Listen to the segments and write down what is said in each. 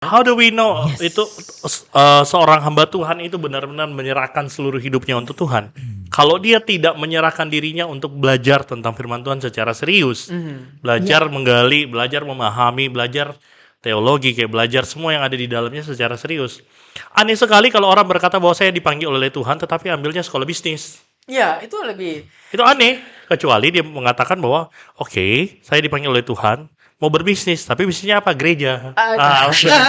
How do we know Yes. itu seorang hamba Tuhan itu benar-benar menyerahkan seluruh hidupnya untuk Tuhan? Kalau dia tidak menyerahkan dirinya untuk belajar tentang firman Tuhan secara serius, belajar menggali, belajar memahami, belajar teologi, kayak belajar semua yang ada di dalamnya secara serius. Aneh sekali kalau orang berkata bahwa saya dipanggil oleh Tuhan tetapi ambilnya sekolah bisnis. Ya, itu lebih. Itu aneh, kecuali dia mengatakan bahwa oke, saya dipanggil oleh Tuhan mau berbisnis, tapi bisnisnya apa? Gereja.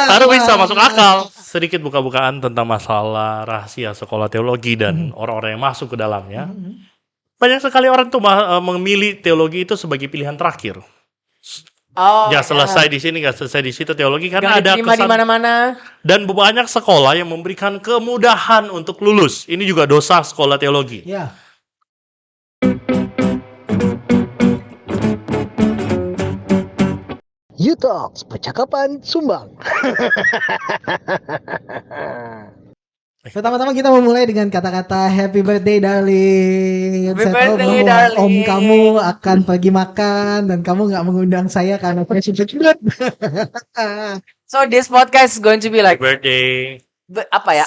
Baru bisa masuk akal. Sedikit buka-bukaan tentang masalah rahasia sekolah teologi dan orang-orang yang masuk ke dalamnya. Banyak sekali orang tuh memilih teologi itu sebagai pilihan terakhir. Oh, Nggak selesai di sini, nggak selesai di situ teologi karena Nggak ada diterima di kesan. mana-mana. Dan banyak sekolah yang memberikan kemudahan untuk lulus. Ini juga dosa sekolah teologi. Ya. U-Talks, percakapan sumbang. Pertama-tama kita memulai dengan kata-kata Happy birthday darling. Happy Saya tahu birthday, bahwa darling. om kamu akan pergi makan dan kamu nggak mengundang saya karena saya super cute. So this podcast is going to be like Birthday.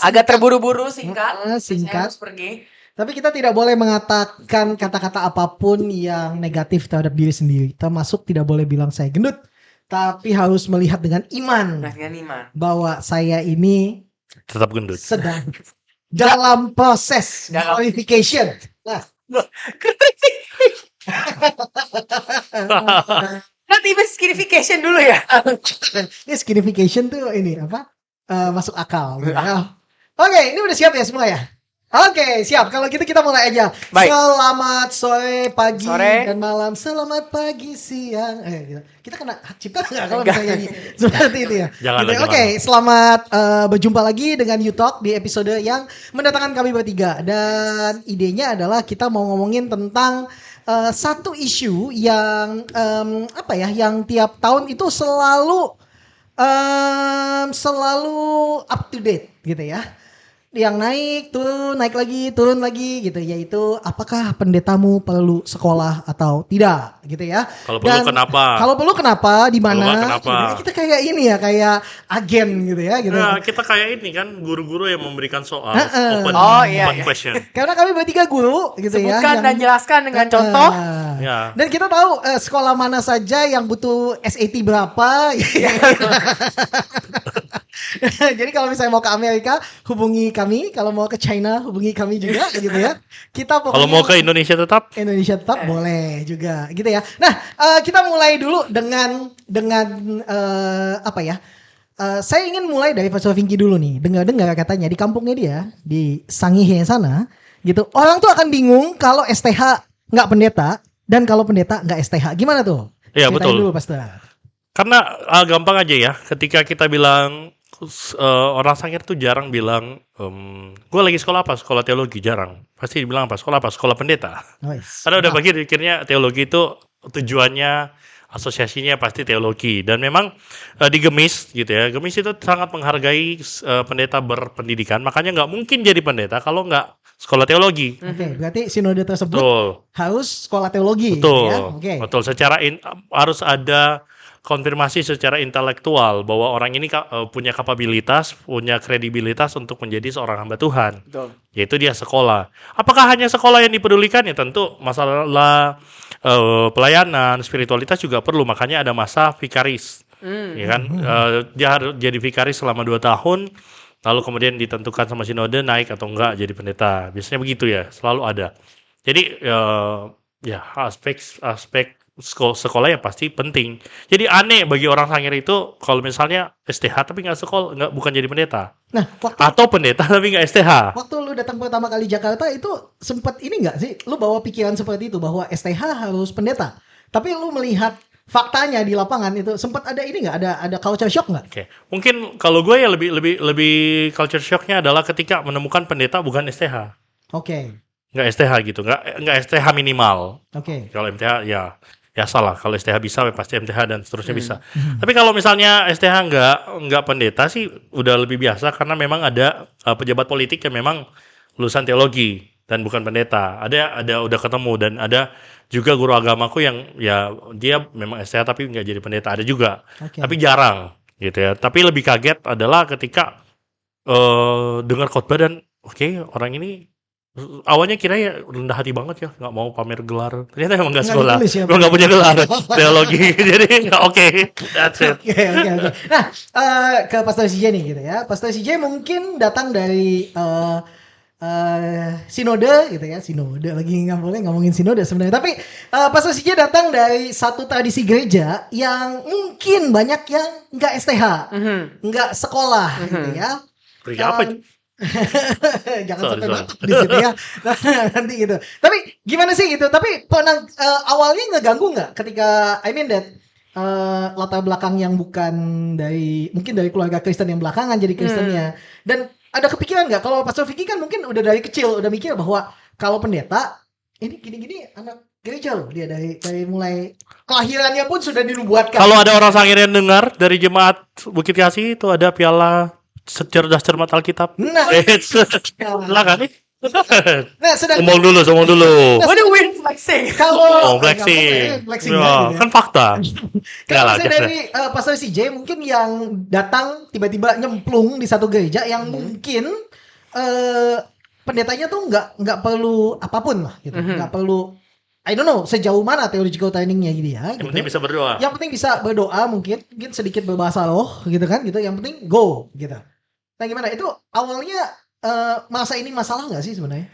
agak terburu-buru, singkat. Singkat. Saya harus pergi. Tapi kita tidak boleh mengatakan kata-kata apapun yang negatif terhadap diri sendiri. Termasuk tidak boleh bilang saya gendut. Tapi harus melihat dengan iman Dengan iman. bahwa saya ini Tetap gendut. sedang dalam proses qualification. Nah, Not even skinification dulu ya. ini skinification tuh ini apa? Masuk akal. Gitu ya. Oke, ini udah siap ya semua ya? Oke, siap. Kalau gitu kita mulai aja. Baik. Selamat sore, pagi, Sore. dan malam. Selamat pagi, siang. Gitu. Kita kena hak cipta nggak kalau misalnya nyanyi seperti itu ya? Janganlah, Gitu. jangan. Oke, selamat berjumpa lagi dengan U-Talk di episode yang mendatangkan kami bertiga. Dan idenya adalah kita mau ngomongin tentang satu isu yang yang tiap tahun itu selalu up to date gitu ya. Yang naik, turun lagi gitu, yaitu apakah pendetamu perlu sekolah atau tidak gitu ya. Kalau perlu kenapa? Kalau perlu kenapa, di Kalau mana? nggak kenapa? Gitu. Kita kayak ini ya, kayak agen gitu ya gitu. Nah, kita kayak ini kan guru-guru yang memberikan soal open, Oh, iya, open iya. question. Karena kami bertiga guru gitu ya. Sebutkan dan jelaskan dengan contoh. Ya. Dan kita tahu sekolah mana saja yang butuh SAT berapa. Jadi kalau misalnya mau ke Amerika, hubungi kami. Kalau mau ke China, hubungi kami juga gitu ya. Kita pokoknya Kalau mau ke Indonesia tetap Indonesia tetap boleh juga gitu ya. Nah, kita mulai dulu dengan saya ingin mulai dari Pastor Vinky dulu nih. Dengar-dengar katanya di kampungnya dia di Sangihe sana gitu. Orang tuh akan bingung kalau STH nggak pendeta dan kalau pendeta nggak STH. Gimana tuh? Iya, Ceritain betul. dulu, Pastor. Karena gampang aja ya. Ketika kita bilang orang Sangir tuh jarang bilang gue lagi sekolah apa? Sekolah teologi, jarang. Pasti dibilang apa? Sekolah apa? Sekolah pendeta. Nice. Karena udah bagi pikirnya teologi itu tujuannya asosiasinya pasti teologi dan memang di Gemis gitu ya. Gemis itu sangat menghargai pendeta berpendidikan. Makanya nggak mungkin jadi pendeta kalau nggak sekolah teologi. Oke, berarti sinode tersebut Betul. harus sekolah teologi. Betul, Ya? Oke. betul. Secara harus ada konfirmasi secara intelektual bahwa orang ini punya kapabilitas, punya kredibilitas untuk menjadi seorang hamba Tuhan. Betul. Yaitu dia sekolah. Apakah hanya sekolah yang dipedulikan? Ya tentu masalah pelayanan, spiritualitas juga perlu. Makanya ada masa vikaris, ya kan? Dia harus jadi vikaris selama 2 tahun. Lalu kemudian ditentukan sama sinode naik atau enggak jadi pendeta. Biasanya begitu ya, selalu ada. Jadi ya aspek sekolah yang pasti penting. Jadi aneh bagi orang Sangir itu kalau misalnya STH tapi nggak sekolah, bukan jadi pendeta. Nah, Atau pendeta tapi nggak STH. waktu lu datang pertama kali Jakarta itu sempat ini nggak sih? Lu bawa pikiran seperti itu bahwa STH harus pendeta. Tapi lu melihat faktanya di lapangan itu sempat ada ini nggak? Ada culture shock nggak? Oke, mungkin kalau gue ya lebih culture shocknya adalah ketika menemukan pendeta bukan STH, Oke. nggak STH gitu, nggak STH minimal. Oke. Kalau MTH ya salah. Kalau STH bisa pasti MTH dan seterusnya bisa. Tapi kalau misalnya STH nggak pendeta sih udah lebih biasa karena memang ada pejabat politik yang memang lulusan teologi dan bukan pendeta. Ada udah ketemu dan ada juga guru agamaku yang ya dia memang STH tapi nggak jadi pendeta, ada juga. Oke. Tapi jarang gitu ya. Tapi lebih kaget adalah ketika dengar khotbah dan orang ini awalnya kira ya rendah hati banget ya, nggak mau pamer gelar. Ternyata emang nggak Nggak sekolah, ditulis ya, emang nggak punya gelar teologi. Jadi that's it. Oke. Nah, ke Pastor CJ nih gitu ya. Pastor CJ mungkin datang dari sinode gitu ya. Sinode lagi nggak boleh ngomongin sinode sebenarnya. Tapi Pastor CJ datang dari satu tradisi gereja yang mungkin banyak yang nggak STH, nggak sekolah gitu ya. Gereja apa? Jangan sampai batuk di situ ya. Nah, nanti gitu. Tapi gimana sih gitu? Tapi awalnya ngeganggu nggak ketika latar belakang yang bukan mungkin dari keluarga Kristen yang belakangan jadi Kristennya. Dan ada kepikiran nggak kalau Pastor Vicky kan mungkin udah dari kecil udah mikir bahwa kalau pendeta ini gini-gini anak gereja loh, dia dari mulai kelahirannya pun sudah dinubuatkan. Kalau ada orang Sangiran dengar dari jemaat Bukit Kasih itu ada piala cerdas cermat Alkitab. Nah, silakan nih. Nah, Ngomong dulu. What do we flexing? Kalau flexing ya, kan fakta. Kalau dari Pastor CJ mungkin yang datang tiba-tiba nyemplung di satu gereja yang mungkin pendetanya tuh nggak perlu apapun lah gitu, nggak perlu I don't know sejauh mana theological trainingnya gitu ya. Yang penting bisa berdoa. Yang penting bisa berdoa mungkin sedikit berbahasa roh gitu kan gitu. Yang penting go gitu. Nah gimana itu awalnya masa ini masalah nggak sih sebenarnya?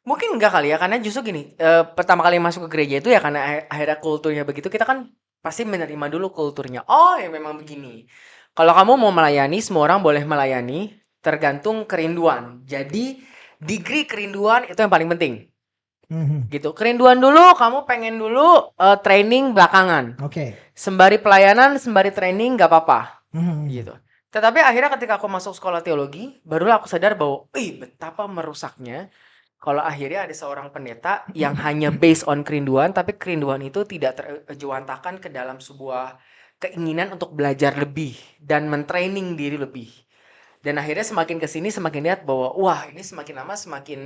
Mungkin enggak kali ya, karena justru gini, pertama kali masuk ke gereja itu ya karena akhirnya kulturnya begitu, kita kan pasti menerima dulu kulturnya. Oh ya memang begini. Kalau kamu mau melayani, semua orang boleh melayani, tergantung kerinduan. Jadi degree kerinduan itu yang paling penting. Gitu. Kerinduan dulu, kamu pengen dulu training belakangan. Oke. Sembari pelayanan, sembari training gak apa-apa. Gitu. Tetapi akhirnya ketika aku masuk sekolah teologi, barulah aku sadar bahwa betapa merusaknya kalau akhirnya ada seorang pendeta yang hanya based on kerinduan, tapi kerinduan itu tidak terjewantahkan ke dalam sebuah keinginan untuk belajar lebih dan mentraining diri lebih. Dan akhirnya semakin kesini semakin lihat bahwa wah ini semakin lama semakin,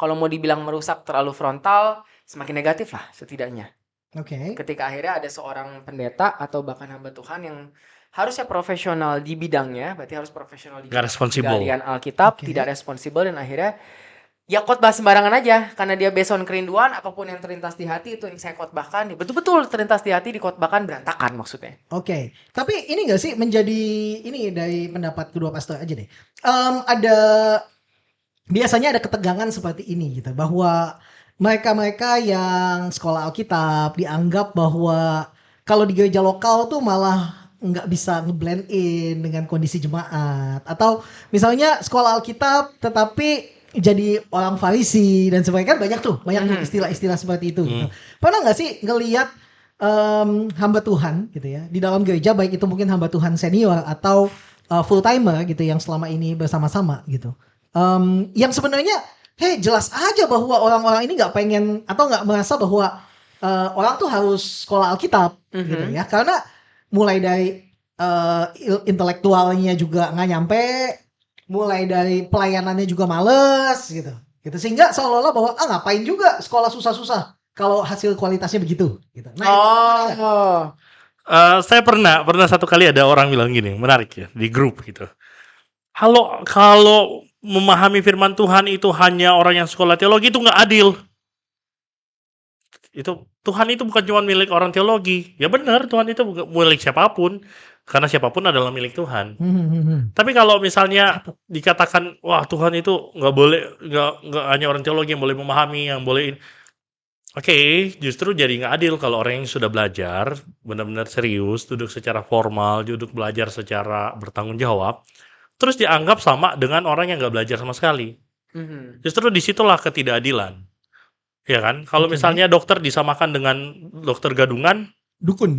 kalau mau dibilang merusak terlalu frontal, semakin negatif lah setidaknya. Oke. Ketika akhirnya ada seorang pendeta atau bahkan hamba Tuhan yang harusnya profesional di bidangnya, berarti harus profesional di penggalian Alkitab, tidak responsibel, dan akhirnya ya khotbah sembarangan aja karena dia based on kerinduan, apapun yang terlintas di hati itu yang saya khotbahkan. Betul-betul terlintas di hati dikhotbahkan berantakan maksudnya. Oke. Tapi ini nggak sih menjadi ini dari pendapat kedua pastor aja deh. Biasanya ada ketegangan seperti ini gitu bahwa mereka-mereka yang sekolah Alkitab dianggap bahwa kalau di gereja lokal tuh malah nggak bisa ngeblend in dengan kondisi jemaat, atau misalnya sekolah Alkitab tetapi jadi orang Farisi dan sebagainya, kan banyak tuh istilah-istilah seperti itu. Gitu. Pernah nggak sih ngelihat hamba Tuhan gitu ya di dalam gereja, baik itu mungkin hamba Tuhan senior atau full timer gitu yang selama ini bersama-sama gitu, yang sebenarnya jelas aja bahwa orang-orang ini nggak pengen atau nggak merasa bahwa orang tuh harus sekolah Alkitab gitu ya, karena mulai dari intelektualnya juga nggak nyampe, mulai dari pelayanannya juga males gitu sehingga seolah-olah bahwa ngapain juga sekolah susah-susah kalau hasil kualitasnya begitu gitu. Nah, saya pernah satu kali ada orang bilang gini, menarik ya, di grup gitu. Kalau memahami firman Tuhan itu hanya orang yang sekolah teologi, itu nggak adil. Itu Tuhan itu bukan cuma milik orang teologi. Ya benar, Tuhan itu bukan milik siapapun, karena siapapun adalah milik Tuhan. Tapi kalau misalnya dikatakan, wah Tuhan itu nggak boleh, nggak hanya orang teologi yang boleh memahami, yang boleh. Oke, justru jadi nggak adil kalau orang yang sudah belajar benar-benar serius, duduk secara formal, duduk belajar secara bertanggung jawab, terus dianggap sama dengan orang yang nggak belajar sama sekali. Justru disitulah ketidakadilan. Ya kan, kalau misalnya dokter disamakan dengan dokter gadungan, dukun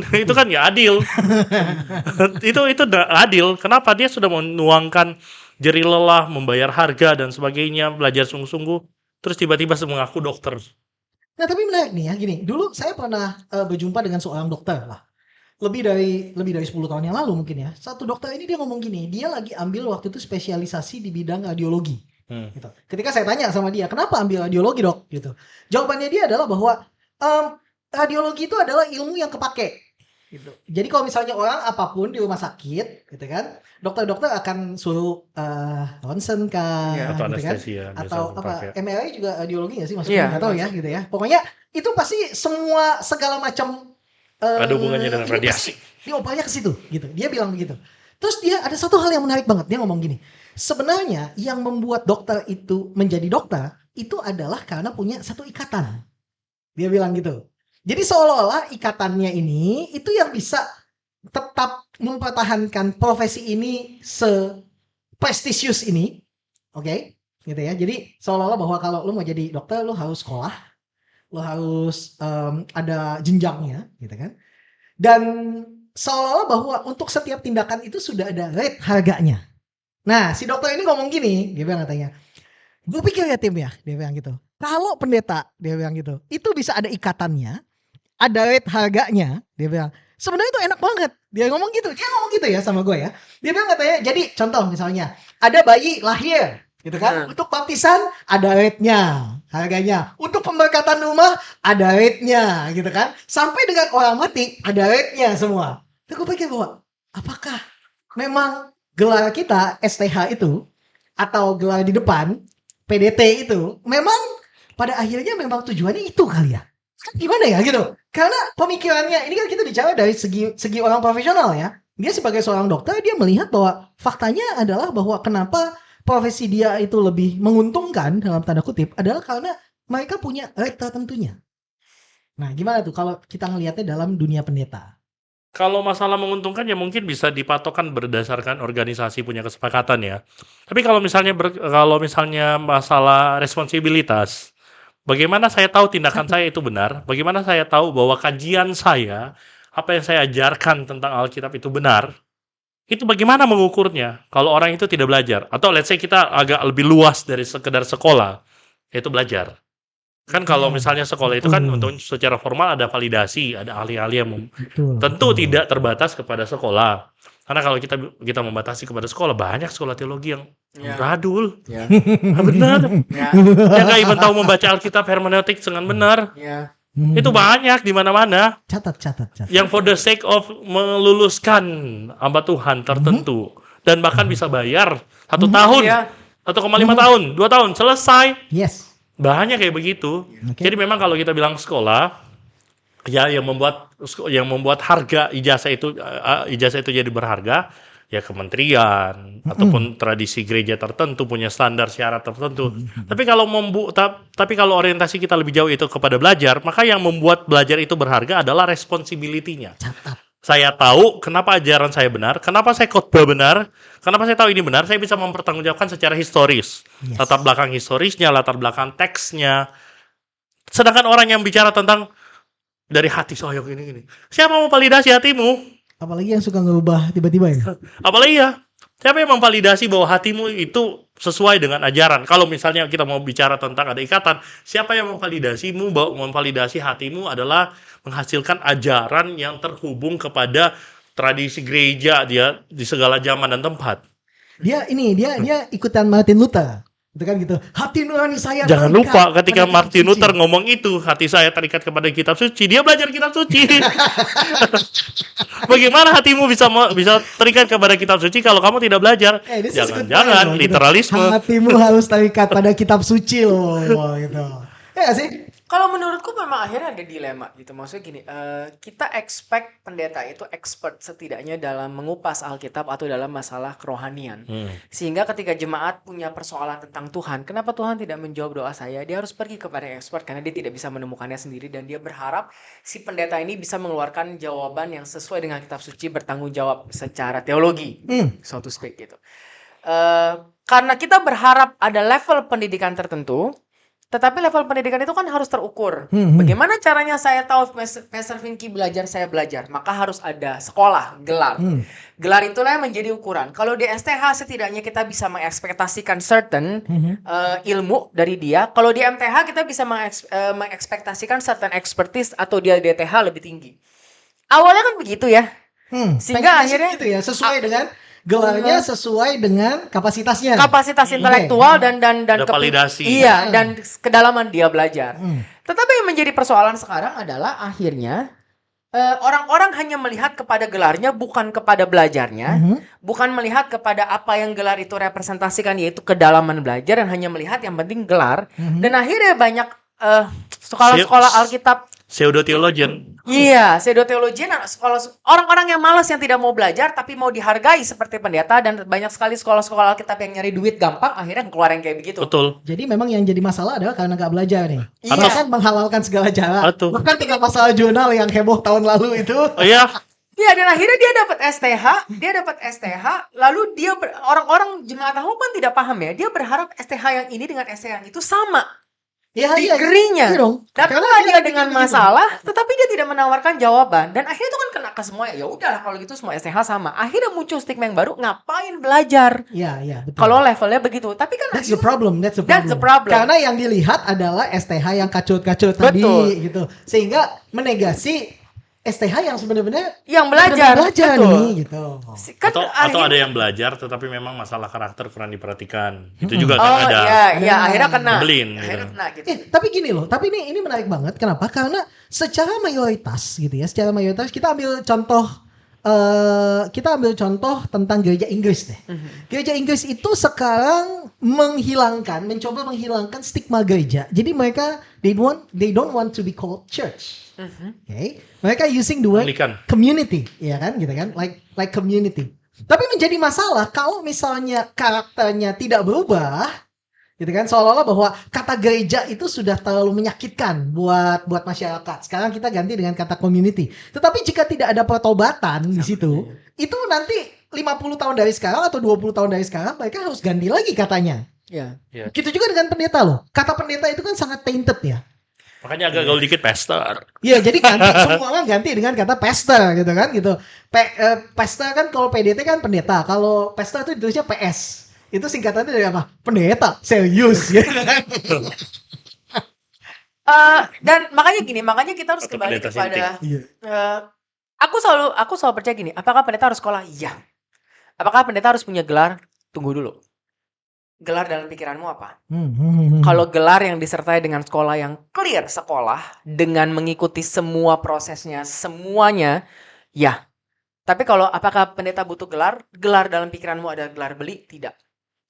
itu kan nggak adil. itu nggak adil. Kenapa? Dia sudah menuangkan jerih lelah, membayar harga dan sebagainya, belajar sungguh-sungguh, terus tiba-tiba mengaku dokter. Nah tapi menarik nih ya, gini, dulu saya pernah berjumpa dengan seorang dokter lah, lebih dari 10 tahun yang lalu mungkin ya. Satu dokter ini dia ngomong gini, dia lagi ambil waktu itu spesialisasi di bidang radiologi. Gitu. Ketika saya tanya sama dia, kenapa ambil radiologi dok? Gitu. Jawabannya dia adalah bahwa radiologi itu adalah ilmu yang kepake Gitu. Jadi kalau misalnya orang apapun di rumah sakit, gitu kan, dokter-dokter akan suruh ronsen kah, Atau gitu kan, anestesia atau biasa apa pakai. MRI juga radiologi nggak sih Iya, maksudnya nggak tahu ya, gitu ya. Pokoknya itu pasti semua segala macam Ada hubungannya dengan ini radiasi. pasti diopernya ke situ, gitu. Dia bilang begitu. Terus dia ada satu hal yang menarik banget, dia ngomong gini. Sebenarnya yang membuat dokter itu menjadi dokter itu adalah karena punya satu ikatan. Dia bilang gitu. Jadi seolah-olah ikatannya ini itu yang bisa tetap mempertahankan profesi ini se-prestisius ini. Oke? Gitu ya. Jadi seolah-olah bahwa kalau lu mau jadi dokter lu harus sekolah, lu harus ada jenjangnya, gitu kan. Dan seolah-olah bahwa untuk setiap tindakan itu sudah ada rate harganya. Nah, si dokter ini ngomong gini, dia bilang katanya, gue pikir ya Tim ya, dia bilang gitu. Kalau pendeta, dia bilang gitu, itu bisa ada ikatannya, ada rate harganya, dia bilang. Sebenarnya itu enak banget. Dia ngomong gitu ya sama gue ya. Dia bilang katanya, jadi contoh misalnya, ada bayi lahir, gitu kan. Untuk baptisan ada rate-nya, harganya. Untuk pemberkatan rumah ada rate-nya, gitu kan. Sampai dengan orang mati ada rate-nya semua. Terus gue pikir bahwa, apakah memang gelar kita STH itu atau gelar di depan PDT itu memang pada akhirnya memang tujuannya itu kali ya? Gimana ya gitu? Karena pemikirannya ini kan kita bicara dari segi orang profesional ya. Dia sebagai seorang dokter dia melihat bahwa faktanya adalah bahwa kenapa profesi dia itu lebih menguntungkan dalam tanda kutip adalah karena mereka punya rate tertentunya. Nah, gimana tuh kalau kita ngelihatnya dalam dunia pendeta? Kalau masalah menguntungkan ya mungkin bisa dipatokan berdasarkan organisasi punya kesepakatan ya. Tapi kalau misalnya masalah responsibilitas, bagaimana saya tahu tindakan saya itu benar? Bagaimana saya tahu bahwa kajian saya, apa yang saya ajarkan tentang Alkitab itu benar? Itu bagaimana mengukurnya? Kalau orang itu tidak belajar, atau let's say kita agak lebih luas dari sekedar sekolah, yaitu belajar. Kan kalau misalnya sekolah itu kan untuk secara formal ada validasi, ada ahli-ahli yang tentu tidak terbatas kepada sekolah. Karena kalau kita membatasi kepada sekolah, banyak sekolah teologi yang radul. Benar. Yang nggak even tahu membaca Alkitab hermeneutik dengan benar. Itu banyak di mana-mana. Catat. Yang for the sake of meluluskan hamba Tuhan tertentu. Dan bahkan bisa bayar 1 tahun, 1,5 tahun, 2 tahun, selesai. Yes. Banyak kayak begitu. Jadi memang kalau kita bilang sekolah, ya yang membuat harga ijazah itu jadi berharga, ya kementerian ataupun tradisi gereja tertentu punya standar syarat tertentu. Tapi kalau orientasi kita lebih jauh itu kepada belajar, maka yang membuat belajar itu berharga adalah responsibility-nya. Saya tahu kenapa ajaran saya benar, kenapa saya khotbah benar, kenapa saya tahu ini benar, saya bisa mempertanggungjawabkan secara historis. Yes. Latar belakang historisnya, latar belakang teksnya. Sedangkan orang yang bicara tentang dari hati saya gini. Siapa mau validasi hatimu? Apalagi yang suka ngerubah tiba-tiba ya. Apalagi ya. Siapa yang memvalidasi bahwa hatimu itu sesuai dengan ajaran? Kalau misalnya kita mau bicara tentang ada ikatan, siapa yang memvalidasimu bahwa memvalidasi hatimu adalah menghasilkan ajaran yang terhubung kepada tradisi gereja dia di segala zaman dan tempat? Dia ikutan Martin Luther. Itu kan gitu. Hati nurani saya. Jangan lupa ketika Martin Luther ngomong itu, hati saya terikat kepada kitab suci. Dia belajar kitab suci. Bagaimana hatimu bisa terikat kepada kitab suci kalau kamu tidak belajar? Jangan literalisme. Gitu. Hatimu harus terikat pada kitab suci loh gitu. Ya sih. Kalau menurutku memang akhirnya ada dilema gitu. Maksudnya gini, kita expect pendeta itu expert setidaknya dalam mengupas Alkitab atau dalam masalah kerohanian. Sehingga ketika jemaat punya persoalan tentang Tuhan, kenapa Tuhan tidak menjawab doa saya? Dia harus pergi kepada expert karena dia tidak bisa menemukannya sendiri dan dia berharap si pendeta ini bisa mengeluarkan jawaban yang sesuai dengan kitab suci, bertanggung jawab secara teologi, so to speak gitu. Karena kita berharap ada level pendidikan tertentu, tetapi level pendidikan itu kan harus terukur. Bagaimana caranya saya tahu Pastor Vinky belajar, saya belajar? Maka harus ada sekolah, gelar. Gelar itulah yang menjadi ukuran. Kalau di STH setidaknya kita bisa mengekspektasikan certain ilmu dari dia. Kalau di MTH kita bisa mengekspektasikan certain expertise atau dia DTH lebih tinggi. Awalnya kan begitu ya. Sehingga akhirnya gitu ya, sesuai dengan gelarnya sesuai dengan kapasitasnya. Kapasitas intelektual dan validasi. Iya, dan kedalaman dia belajar. Tetapi yang menjadi persoalan sekarang adalah akhirnya orang-orang hanya melihat kepada gelarnya, bukan kepada belajarnya, bukan melihat kepada apa yang gelar itu representasikan, yaitu kedalaman belajar, dan hanya melihat yang penting gelar. Dan akhirnya banyak sekolah-sekolah Alkitab, pseudo theologian. iya, pseudo-theologian, orang-orang yang malas, yang tidak mau belajar tapi mau dihargai seperti pendeta, dan banyak sekali sekolah-sekolah Alkitab yang nyari duit gampang, akhirnya keluar yang kayak begitu. Betul. Jadi memang yang jadi masalah adalah karena nggak belajar nih. Iya. Atau kan menghalalkan segala cara. Betul. Bahkan tinggal masalah jurnal yang heboh tahun lalu itu. Oh iya. Iya, dan akhirnya dia dapat STH, lalu orang-orang jemaat tahu kan tidak paham ya, dia berharap STH yang ini dengan STH yang itu sama. Iya, Degree-nya. iya dong. Datanglah dia dengan bikin begitu. masalah, tetapi dia tidak menawarkan jawaban, dan akhirnya itu kan kena ke semua. Ya udahlah kalau gitu semua STH sama. Akhirnya muncul stigma yang baru, ngapain belajar? Iya, betul. Kalau levelnya begitu, tapi kan That's the problem. That's the problem. Karena yang dilihat adalah STH yang kacut-kacut tadi gitu. Sehingga menegasi STH yang sebenarnya yang belajar betul. Nih gitu. Kan atau ada yang belajar tetapi memang masalah karakter kurang diperhatikan. Itu juga kan ada. Iya, akhirnya kena. Nyebelin, Akhirnya gitu. kena gitu. Tapi gini loh, tapi ini menarik banget. Kenapa? Karena secara mayoritas gitu ya, kita ambil contoh tentang gereja Inggris deh. Gereja Inggris itu sekarang mencoba menghilangkan stigma gereja. Jadi mereka they don't want to be called church. Okay? Mereka using the word community, ya kan, gitu kan, like community. Tapi menjadi masalah kalau misalnya karakternya tidak berubah, gitu kan, seolah-olah bahwa kata gereja itu sudah terlalu menyakitkan buat masyarakat. Sekarang kita ganti dengan kata community. Tetapi jika tidak ada pertobatan di situ, itu nanti 50 tahun dari sekarang atau 20 tahun dari sekarang mereka harus ganti lagi katanya. Iya. Gitu juga dengan pendeta loh. Kata pendeta itu kan sangat tainted ya. Makanya agak gaul dikit pastor. Iya, jadi semua orang ganti dengan kata pastor gitu kan gitu. Pastor kan kalau PDT kan pendeta, kalau pastor itu ditulisnya PS. Itu singkatannya dari apa? Pendeta, serius gitu kan. Dan makanya kita harus kembali kepada aku selalu percaya gini, apakah pendeta harus sekolah? Iya. Apakah pendeta harus punya gelar? Tunggu dulu. Gelar dalam pikiranmu apa? Kalau gelar yang disertai dengan sekolah yang clear sekolah, dengan mengikuti semua prosesnya, semuanya, ya. Tapi kalau apakah pendeta butuh gelar? Gelar dalam pikiranmu adalah gelar beli? Tidak.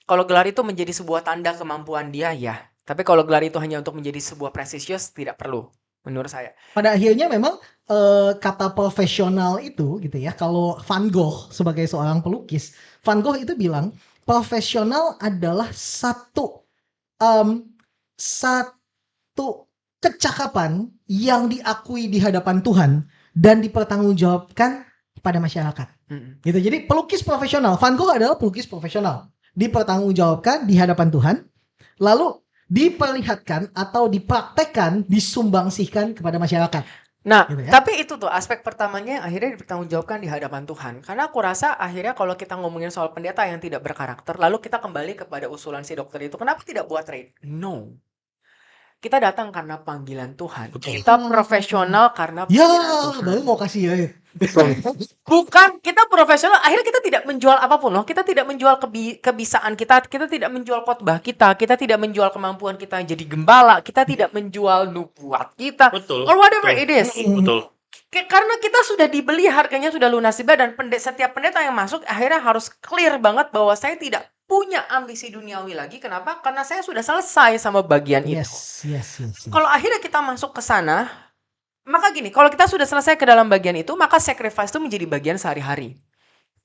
Kalau gelar itu menjadi sebuah tanda kemampuan dia, ya. Tapi kalau gelar itu hanya untuk menjadi sebuah prestisius, tidak perlu, menurut saya. Pada akhirnya memang kata profesional itu gitu ya. Kalau Van Gogh sebagai seorang pelukis, Van Gogh itu bilang profesional adalah satu kecakapan yang diakui di hadapan Tuhan dan dipertanggungjawabkan pada masyarakat. Gitu. Jadi pelukis profesional, Van Gogh adalah pelukis profesional, dipertanggungjawabkan di hadapan Tuhan, lalu diperlihatkan atau dipraktekkan, disumbangsihkan kepada masyarakat. Nah, gitu ya? Tapi itu tuh aspek pertamanya akhirnya dipertanggungjawabkan di hadapan Tuhan. Karena aku rasa akhirnya kalau kita ngomongin soal pendeta yang tidak berkarakter, lalu kita kembali kepada usulan si dokter itu, kenapa tidak buat trade? No. Kita datang karena panggilan Tuhan. Betul. Kita profesional karena panggilan Tuhan. Baru mau kasih ya. Bukan, kita profesional. Akhirnya kita tidak menjual apapun loh. Kita tidak menjual kebisaan kita. Kita tidak menjual khotbah kita. Kita tidak menjual kemampuan kita jadi gembala. Kita tidak menjual nubuat kita. Betul. Or whatever it is. Betul. Karena kita sudah dibeli, harganya sudah lunas dibayar, dan setiap pendeta yang masuk akhirnya harus clear banget bahwa saya tidak punya ambisi duniawi lagi. Kenapa? Karena saya sudah selesai sama bagian itu. Yes. Kalau akhirnya kita masuk ke sana, maka gini, kalau kita sudah selesai ke dalam bagian itu, maka sacrifice itu menjadi bagian sehari-hari.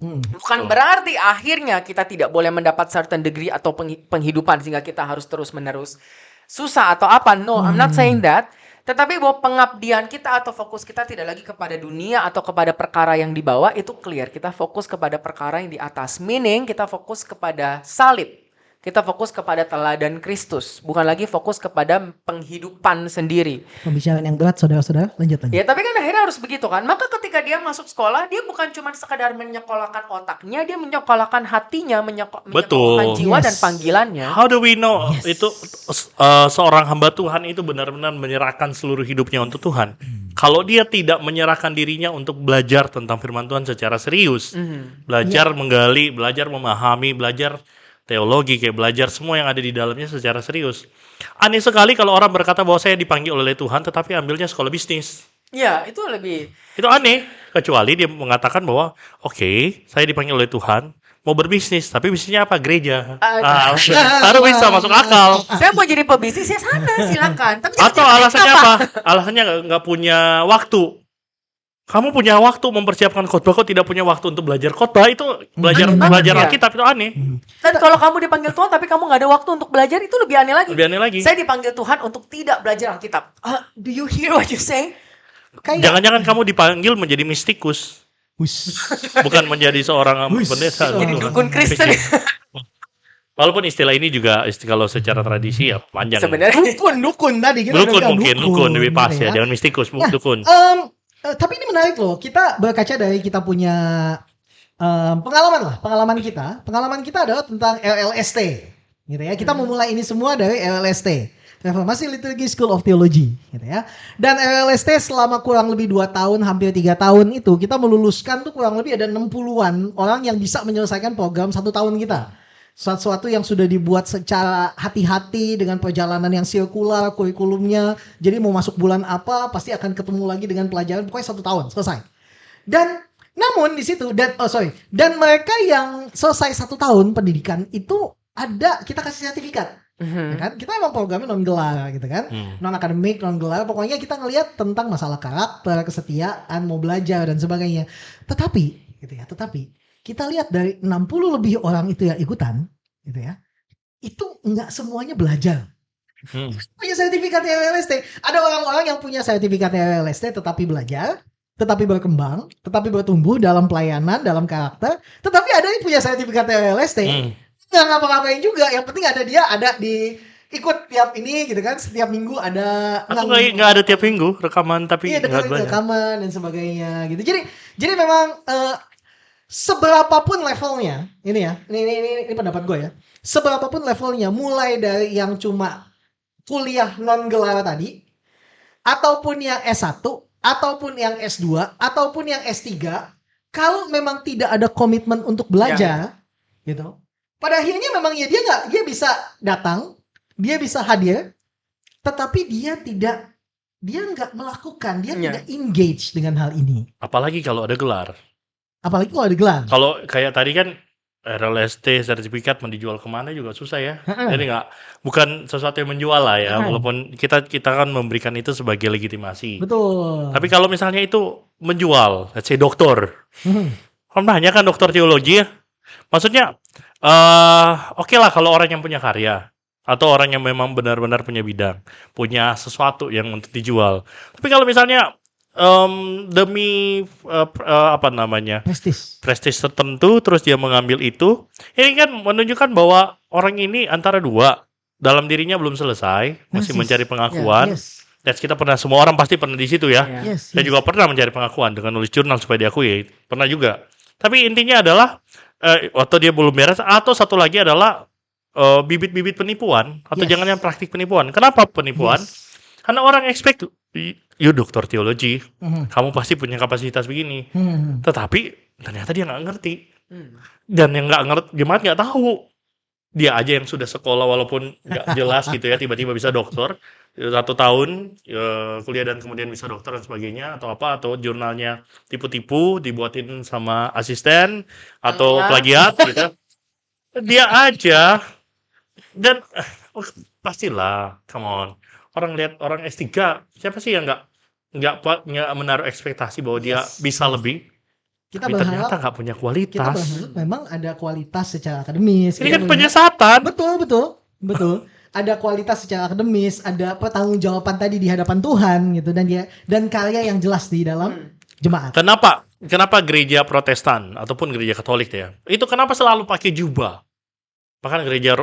Bukan berarti akhirnya kita tidak boleh mendapat certain degree atau penghidupan sehingga kita harus terus-menerus susah atau apa. No, I'm not saying that. Tetapi bahwa pengabdian kita atau fokus kita tidak lagi kepada dunia atau kepada perkara yang di bawah, itu clear. Kita fokus kepada perkara yang di atas. Meaning kita fokus kepada salib. Kita fokus kepada teladan Kristus. Bukan lagi fokus kepada penghidupan sendiri. Pembicaraan yang berat, saudara-saudara. Lanjut. Ya, tapi kan akhirnya harus begitu kan. Maka ketika dia masuk sekolah, dia bukan cuma sekadar menyekolahkan otaknya, dia menyekolahkan hatinya, menyekolahkan jiwa dan panggilannya. How do we know itu seorang hamba Tuhan itu benar-benar menyerahkan seluruh hidupnya untuk Tuhan? Kalau dia tidak menyerahkan dirinya untuk belajar tentang firman Tuhan secara serius, belajar menggali, belajar memahami, belajar teologi, kayak belajar semua yang ada di dalamnya secara serius. Aneh sekali kalau orang berkata bahwa saya dipanggil oleh Tuhan tetapi ambilnya sekolah bisnis. Iya, itu lebih. Itu aneh, kecuali dia mengatakan bahwa oke, saya dipanggil oleh Tuhan mau berbisnis, tapi bisnisnya apa? Gereja. Baru bisa masuk akal. Saya mau jadi pebisnis ya sana, silakan. Tapi Atau alasannya apa? Alasannya nggak punya waktu. Kamu punya waktu mempersiapkan khotbah, kok tidak punya waktu untuk belajar khotbah? Itu belajar ya. Alkitab itu aneh. Dan kalau kamu dipanggil Tuhan tapi kamu nggak ada waktu untuk belajar, itu lebih aneh lagi. Lebih aneh lagi. Saya dipanggil Tuhan untuk tidak belajar Alkitab. Do you hear what you say? Jangan-jangan kamu dipanggil menjadi mistikus, bukan menjadi seorang pendeta. Jadi dukun Kristen. Walaupun istilah ini juga kalau secara tradisi ya panjang. Sebenarnya dukun tadi kita dukun lebih pas ya, jangan mistikus, dukun. Tapi ini menarik loh. Kita berkaca dari kita punya pengalaman kita. Pengalaman kita adalah tentang LLST, gitu ya. Kita memulai ini semua dari LLST, Reformasi Liturgy School of Theology, gitu ya. Dan LLST selama kurang lebih 2 tahun, hampir 3 tahun itu kita meluluskan tuh kurang lebih ada 60-an orang yang bisa menyelesaikan program 1 tahun kita. Sesuatu yang sudah dibuat secara hati-hati dengan perjalanan yang sirkular, kurikulumnya. Jadi mau masuk bulan apa pasti akan ketemu lagi dengan pelajaran, pokoknya 1 tahun selesai. Dan namun di situ dan mereka yang selesai 1 tahun pendidikan itu ada kita kasih sertifikat. Ya kan? Kita emang programnya non gelar gitu kan, non akademik, non gelar. Pokoknya kita ngelihat tentang masalah karakter, kesetiaan, mau belajar dan sebagainya. Tetapi kita lihat dari 60 lebih orang itu yang ikutan, gitu ya, itu nggak semuanya belajar. Punya sertifikat LLST. Ada orang-orang yang punya sertifikat LLST tetapi belajar, tetapi berkembang, tetapi bertumbuh dalam pelayanan, dalam karakter. Tetapi ada yang punya sertifikat LLST, nggak ngapa-ngapain juga. Yang penting ada di ikut tiap ini gitu kan, setiap minggu ada. Atau nggak ada tiap minggu rekaman tapi nggak rekaman dan sebagainya gitu. Jadi memang seberapapun levelnya, ini pendapat gue ya. Seberapapun levelnya, mulai dari yang cuma kuliah non gelar tadi, ataupun yang S1, ataupun yang S2, ataupun yang S3, kalau memang tidak ada komitmen untuk belajar, gitu. Pada akhirnya memang ya dia bisa datang, dia bisa hadir, tetapi dia nggak melakukan, dia tidak engage dengan hal ini. Apalagi kalau ada gelar. Apalagi kalau ada gelar. Kalau kayak tadi kan RLST sertifikat mau dijual kemana juga susah ya. Jadi bukan sesuatu yang menjual lah ya. Walaupun kita kan memberikan itu sebagai legitimasi. Betul. Tapi kalau misalnya itu menjual, let's say dokter. Kan banyak kan dokter teologi ya. Maksudnya oke lah kalau orang yang punya karya. Atau orang yang memang benar-benar punya bidang. Punya sesuatu yang untuk dijual. Tapi kalau misalnya demi prestis tertentu terus dia mengambil itu, ini kan menunjukkan bahwa orang ini antara dua, dalam dirinya belum selesai, masih mencari pengakuan. Dan kita semua orang pasti pernah di situ ya. Saya juga pernah mencari pengakuan dengan nulis jurnal supaya diakui, pernah juga. Tapi intinya adalah waktu dia belum beres, atau satu lagi adalah bibit-bibit penipuan atau jangan-jangan praktik penipuan. Kenapa penipuan? Karena orang expect you dokter teologi, kamu pasti punya kapasitas begini. Tetapi ternyata dia nggak ngerti. Dan yang nggak ngerti, jemaat nggak tahu. Dia aja yang sudah sekolah walaupun nggak jelas gitu ya, tiba-tiba bisa dokter 1 tahun kuliah dan kemudian bisa dokter dan sebagainya, atau jurnalnya tipu-tipu dibuatin sama asisten atau plagiat gitu. Dia aja dan pastilah, come on. Orang lihat orang S3, siapa sih yang nggak menaruh ekspektasi bahwa dia bisa lebih? Tapi ternyata nggak punya kualitas. Kita berharap memang ada kualitas secara akademis. Ini kan penyesatan. Betul. Ada kualitas secara akademis, ada pertanggungjawaban tadi di hadapan Tuhan gitu, dan karya yang jelas di dalam jemaat. Kenapa gereja Protestan ataupun gereja Katolik ya? Itu kenapa selalu pakai jubah? Bahkan gereja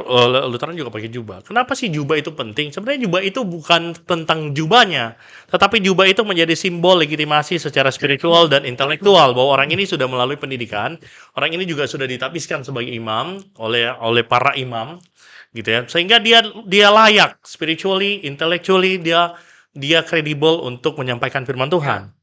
Lutheran juga pakai jubah. Kenapa sih jubah itu penting? Sebenarnya jubah itu bukan tentang jubahnya, tetapi jubah itu menjadi simbol legitimasi secara spiritual dan intelektual bahwa orang ini sudah melalui pendidikan, orang ini juga sudah ditapiskan sebagai imam oleh para imam, gitu ya. Sehingga dia layak spiritually, intellectually, dia kredibel untuk menyampaikan firman Tuhan.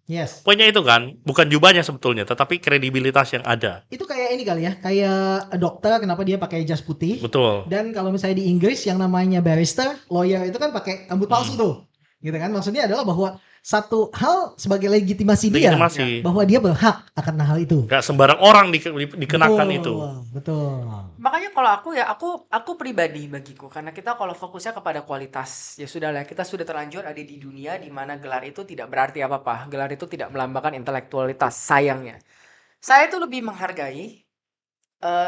Poinnya itu kan, bukan jubahnya sebetulnya, tetapi kredibilitas yang ada. Itu kayak ini kali ya, kayak dokter kenapa dia pakai jas putih. Betul. Dan kalau misalnya di Inggris yang namanya barrister, lawyer itu kan pakai rambut palsu tuh. Gitu kan, maksudnya adalah bahwa satu hal sebagai legitimasi dia bahwa dia berhak akan hal itu. Gak sembarang orang dikenakan itu. Betul. Makanya kalau aku pribadi bagiku, karena kita kalau fokusnya kepada kualitas, ya sudah lah, kita sudah terlanjur ada di dunia di mana gelar itu tidak berarti apa-apa. Gelar itu tidak melambangkan intelektualitas, sayangnya. Saya itu lebih menghargai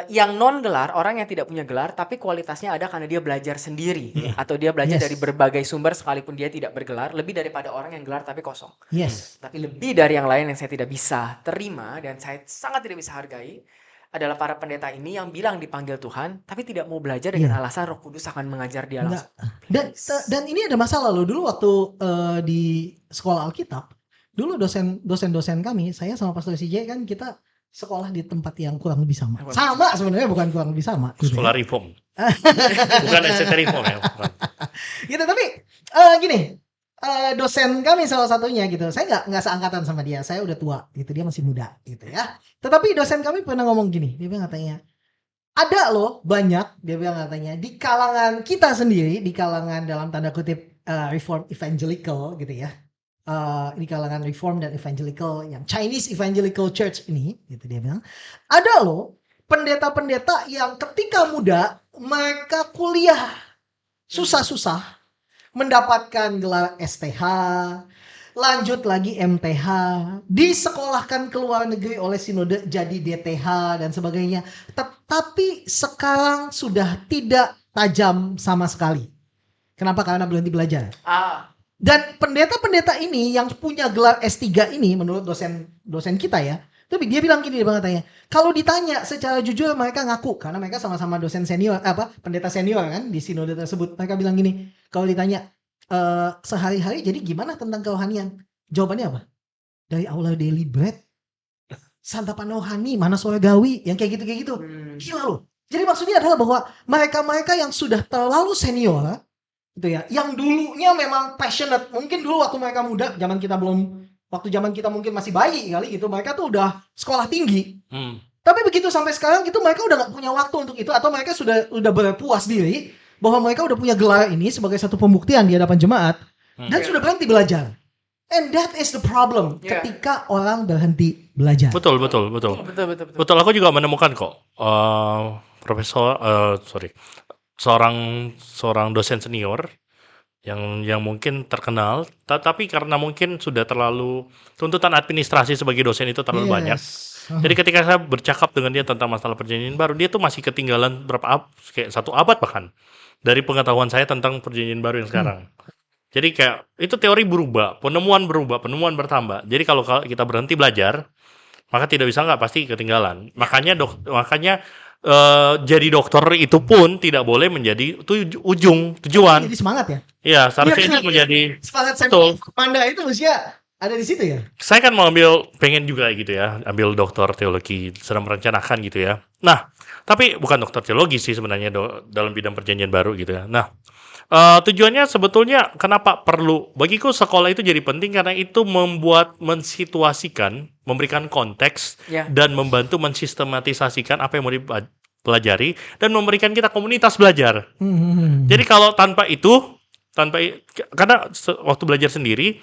yang non gelar, orang yang tidak punya gelar tapi kualitasnya ada karena dia belajar sendiri atau dia belajar dari berbagai sumber sekalipun dia tidak bergelar, lebih daripada orang yang gelar tapi kosong. Tapi lebih dari yang lain yang saya tidak bisa terima dan saya sangat tidak bisa hargai adalah para pendeta ini yang bilang dipanggil Tuhan tapi tidak mau belajar dengan alasan Roh Kudus akan mengajar dia langsung. Dan ini ada masalah loh, dulu waktu di sekolah Alkitab, dulu dosen kami, saya sama Pastor CJ kan kita sekolah di tempat yang kurang lebih sama. Sama sebenarnya, bukan kurang lebih sama. Sekolah reform. Bukan SCT reform ya. Gitu, tapi gini, dosen kami salah satunya gitu. Saya nggak seangkatan sama dia. Saya udah tua gitu, dia masih muda gitu ya. Tetapi dosen kami pernah ngomong gini, dia bilang katanya, ada loh banyak, dia bilang katanya, di kalangan kita sendiri, di kalangan dalam tanda kutip reform evangelical gitu ya. Di kalangan reform dan evangelical yang Chinese Evangelical Church ini gitu, dia bilang ada loh pendeta-pendeta yang ketika muda mereka kuliah susah-susah mendapatkan gelar STH, lanjut lagi MTH, disekolahkan ke luar negeri oleh sinode jadi DTH dan sebagainya, tetapi sekarang sudah tidak tajam sama sekali. Kenapa? Karena berhenti belajar. Dan pendeta-pendeta ini yang punya gelar S3 ini menurut dosen kita ya, tapi dia bilang gini, dia katanya, kalau ditanya secara jujur mereka ngaku karena mereka sama-sama dosen senior, pendeta senior kan di sinode tersebut. Mereka bilang gini, kalau ditanya sehari-hari jadi gimana tentang kerohanian? Jawabannya apa? Dari Aula Daily Bread, santapan rohani, mana surgawi, yang kayak gitu. Gila loh. Jadi maksudnya adalah bahwa mereka-mereka yang sudah terlalu senior gitu ya, yang dulunya memang passionate, mungkin dulu waktu mereka muda, waktu zaman kita mungkin masih bayi kali gitu, mereka tuh udah sekolah tinggi. Tapi begitu sampai sekarang gitu mereka udah gak punya waktu untuk itu, atau mereka udah berpuas diri bahwa mereka udah punya gelar ini sebagai satu pembuktian di hadapan jemaat dan sudah berhenti belajar. And that is the problem ketika orang berhenti belajar. Betul. Aku juga menemukan kok seorang dosen senior yang mungkin terkenal, tapi karena mungkin sudah terlalu tuntutan administrasi sebagai dosen itu terlalu banyak. Jadi ketika saya bercakap dengan dia tentang masalah perjanjian baru, dia tuh masih ketinggalan kayak 1 abad bahkan dari pengetahuan saya tentang perjanjian baru yang sekarang. Jadi kayak itu teori berubah, penemuan bertambah. Jadi kalau kita berhenti belajar, maka tidak bisa pasti ketinggalan. Makanya jadi dokter itu pun tidak boleh menjadi tujuan. Jadi semangat ya? Iya, seharusnya itu menjadi semangat. Betul. Manda itu usia ada di situ ya? Saya kan pengen juga gitu ya, ambil doktor teologi, sedang merencanakan gitu ya. Nah, tapi bukan dokter teologi sih sebenarnya dalam bidang perjanjian baru gitu ya. Nah, tujuannya sebetulnya kenapa perlu? Bagiku sekolah itu jadi penting karena itu mensituasikan, memberikan konteks dan membantu mensistematisasikan apa yang mau dipelajari dan memberikan kita komunitas belajar. Jadi kalau tanpa karena waktu belajar sendiri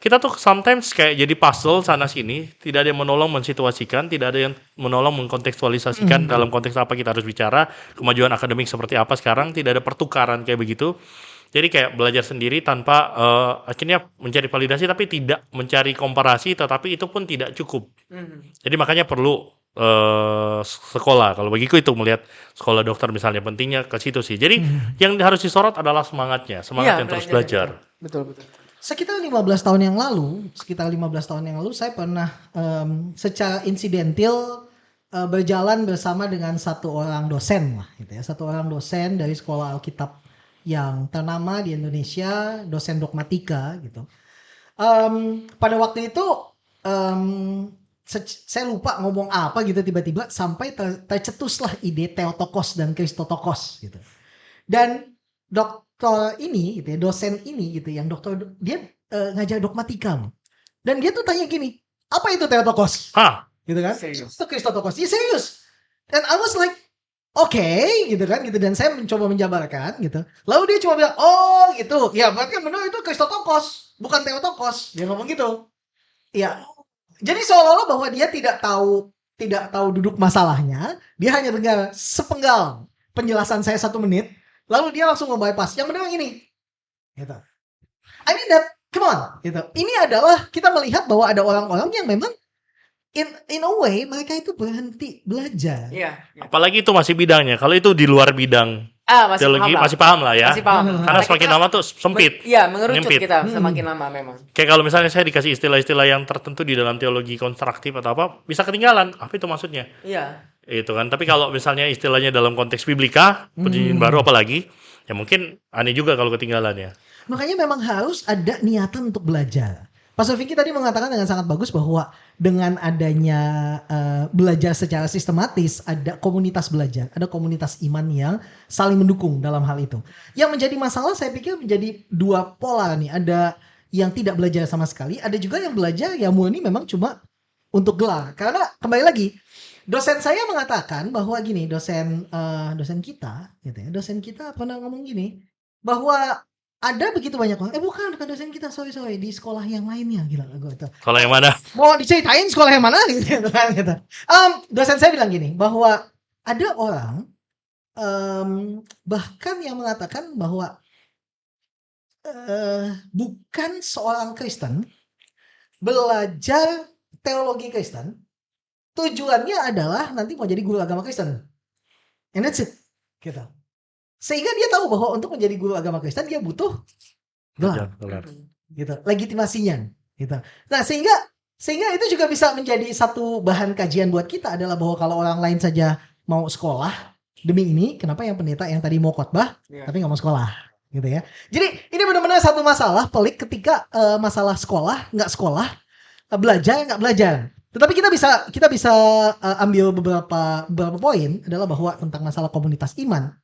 kita tuh sometimes kayak jadi puzzle sana sini, tidak ada yang menolong mensituasikan, tidak ada yang menolong mengkontekstualisasikan dalam konteks apa kita harus bicara, kemajuan akademik seperti apa sekarang, tidak ada pertukaran kayak begitu. Jadi kayak belajar sendiri tanpa akhirnya mencari validasi tapi tidak mencari komparasi, tetapi itu pun tidak cukup. Jadi makanya perlu sekolah. Kalau bagiku itu melihat sekolah dokter misalnya pentingnya ke situ sih. Jadi yang harus disorot adalah semangat yang terus belajar. Betul. Sekitar 15 tahun yang lalu saya pernah secara insidental berjalan bersama dengan satu orang dosen lah gitu ya. Satu orang dosen dari sekolah Alkitab yang ternama di Indonesia, dosen dogmatika gitu. Pada waktu itu saya lupa ngomong apa gitu, tiba-tiba sampai tercetuslah ide Theotokos dan Kristotokos gitu. Dan dokter ini gitu ya, dosen ini gitu yang dokter, dia ngajar dogmatika loh. Dan dia tuh tanya gini, apa itu Theotokos? Gitu kan? Serius. Itu Kristotokos. Ya serius. And I was like, oke, gitu kan, gitu. Dan saya mencoba menjabarkan, gitu. Lalu dia cuma bilang, oh gitu. Ya berarti kan benar itu Kristotokos, bukan Theotokos. Dia ngomong gitu. Ya, jadi seolah-olah bahwa dia tidak tahu duduk masalahnya. Dia hanya dengar sepenggal penjelasan saya 1 menit. Lalu dia langsung membypass. Yang benar ini. Gitu. I mean that, come on. Gitu. Ini adalah kita melihat bahwa ada orang-orang yang memang in a way mereka itu berhenti belajar. Iya. Apalagi itu masih bidangnya. Kalau itu di luar bidang Masih teologi paham lah. masih paham lah ya. Masih paham. Karena semakin lama tuh sempit. Iya, mengerucut Nyempit. kita semakin lama memang. Kayak kalau misalnya saya dikasih istilah-istilah yang tertentu di dalam teologi konstruktif atau apa, bisa ketinggalan. Apa itu maksudnya? Iya. Itu kan. Tapi kalau misalnya istilahnya dalam konteks biblika, perjanjian baru apalagi, ya mungkin aneh juga kalau ketinggalan ya. Makanya memang harus ada niatan untuk belajar. Pastor Vicky tadi mengatakan dengan sangat bagus bahwa dengan adanya belajar secara sistematis, ada komunitas belajar, ada komunitas iman yang saling mendukung dalam hal itu. Yang menjadi masalah saya pikir menjadi 2 pola nih. Ada yang tidak belajar sama sekali, ada juga yang belajar yang murni memang cuma untuk gelar. Karena kembali lagi, dosen saya mengatakan bahwa gini, dosen kita, gitu ya, dosen kita pernah ngomong gini, bahwa ada begitu banyak orang, bukan dosen kita, sorry, di sekolah yang lainnya, gila gue itu. Kalau yang mana? Mau diceritain sekolah yang mana gitu kan gitu. Dosen saya bilang gini, bahwa ada orang bahkan yang mengatakan bahwa bukan seorang Kristen belajar teologi Kristen, tujuannya adalah nanti mau jadi guru agama Kristen. And that's it. Gitu. Sehingga dia tahu bahwa untuk menjadi guru agama Kristen dia butuh gelar. Gitu. Legitimasinya. Gitu. Nah, sehingga itu juga bisa menjadi satu bahan kajian buat kita adalah bahwa kalau orang lain saja mau sekolah demi ini, kenapa yang pendeta yang tadi mau khotbah tapi nggak mau sekolah, gitu ya. Jadi ini benar-benar satu masalah pelik ketika masalah sekolah, nggak sekolah, belajar nggak belajar. Tetapi kita bisa ambil beberapa poin adalah bahwa tentang masalah komunitas iman,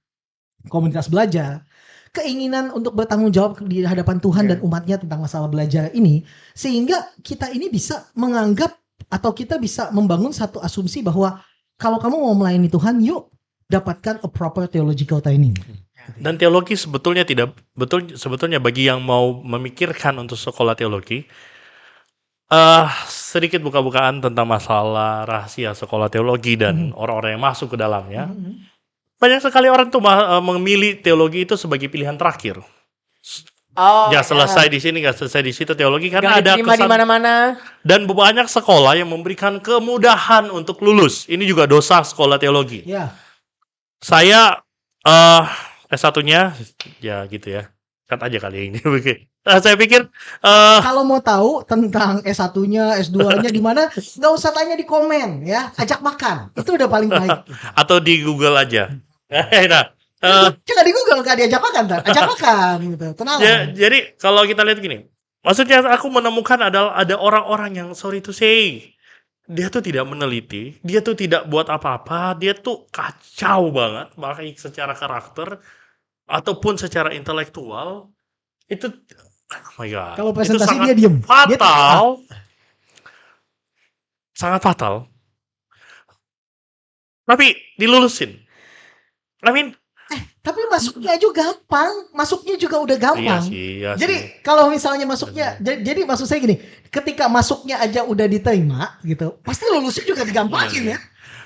komunitas belajar, keinginan untuk bertanggung jawab di hadapan Tuhan dan umatnya tentang masalah belajar ini, sehingga kita ini bisa menganggap atau kita bisa membangun satu asumsi bahwa kalau kamu mau melayani Tuhan, yuk dapatkan a proper theological training. Dan teologi sebetulnya bagi yang mau memikirkan untuk sekolah teologi, sedikit buka-bukaan tentang masalah rahasia sekolah teologi dan orang-orang yang masuk ke dalamnya. Banyak sekali orang tuh memilih teologi itu sebagai pilihan terakhir. Selesai di sini, gak selesai di situ teologi karena ada kesan. Di mana-mana. Dan banyak sekolah yang memberikan kemudahan untuk lulus. Ini juga dosa sekolah teologi. Ya. Saya S1-nya ya gitu ya. Cut aja kali ini. Saya pikir kalau mau tahu tentang S1-nya, S2-nya di mana, nggak usah tanya di komen ya, ajak makan. Itu udah paling baik. Atau di Google aja. Nah, coba di Google nggak diajak makan, ajak makan gitu. Tenang. Jadi kalau kita lihat gini, maksudnya aku menemukan ada orang-orang yang sorry to say, dia tuh tidak meneliti, dia tuh tidak buat apa-apa, dia tuh kacau banget, baik secara karakter ataupun secara intelektual. Itu oh my god. Kalau presentasi itu sangat dia diem. Fatal. Sangat fatal. Tapi dilulusin. I mean, tapi masuknya juga gampang. Masuknya juga udah gampang. Iya jadi sih. kalau misalnya masuknya, jadi maksud saya gini, ketika masuknya aja udah diterima gitu, pasti lulusnya juga digampangin ya.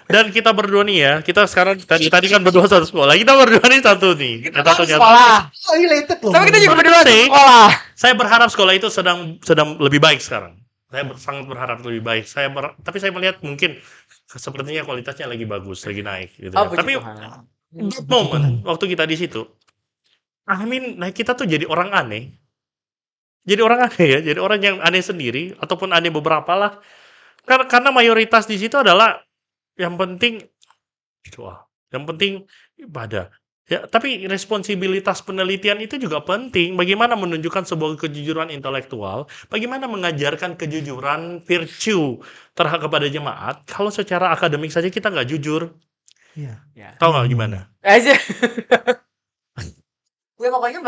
Dan kita berdua nih ya, kita sekarang tadi kan berdua satu sekolah, kita berdua nih satu nih. Satunya Sekolah. Oh, related loh. Tapi kita juga berdua nih. Sekolah. Saya berharap sekolah itu sedang lebih baik sekarang. Saya sangat berharap lebih baik. Tapi saya melihat mungkin sepertinya kualitasnya lagi bagus, lagi naik gitu. Tapi moment waktu kita di situ, kita tuh jadi orang aneh. Jadi orang aneh ya, jadi orang yang aneh sendiri ataupun aneh beberapa lah. Karena mayoritas di situ adalah yang penting doa, yang penting ibadah. Ya, tapi responsibilitas penelitian itu juga penting. Bagaimana menunjukkan sebuah kejujuran intelektual, bagaimana mengajarkan kejujuran virtue terhadap kepada jemaat. Kalau secara akademik saja kita nggak jujur, tahu nggak gimana? Aja. Gue pokoknya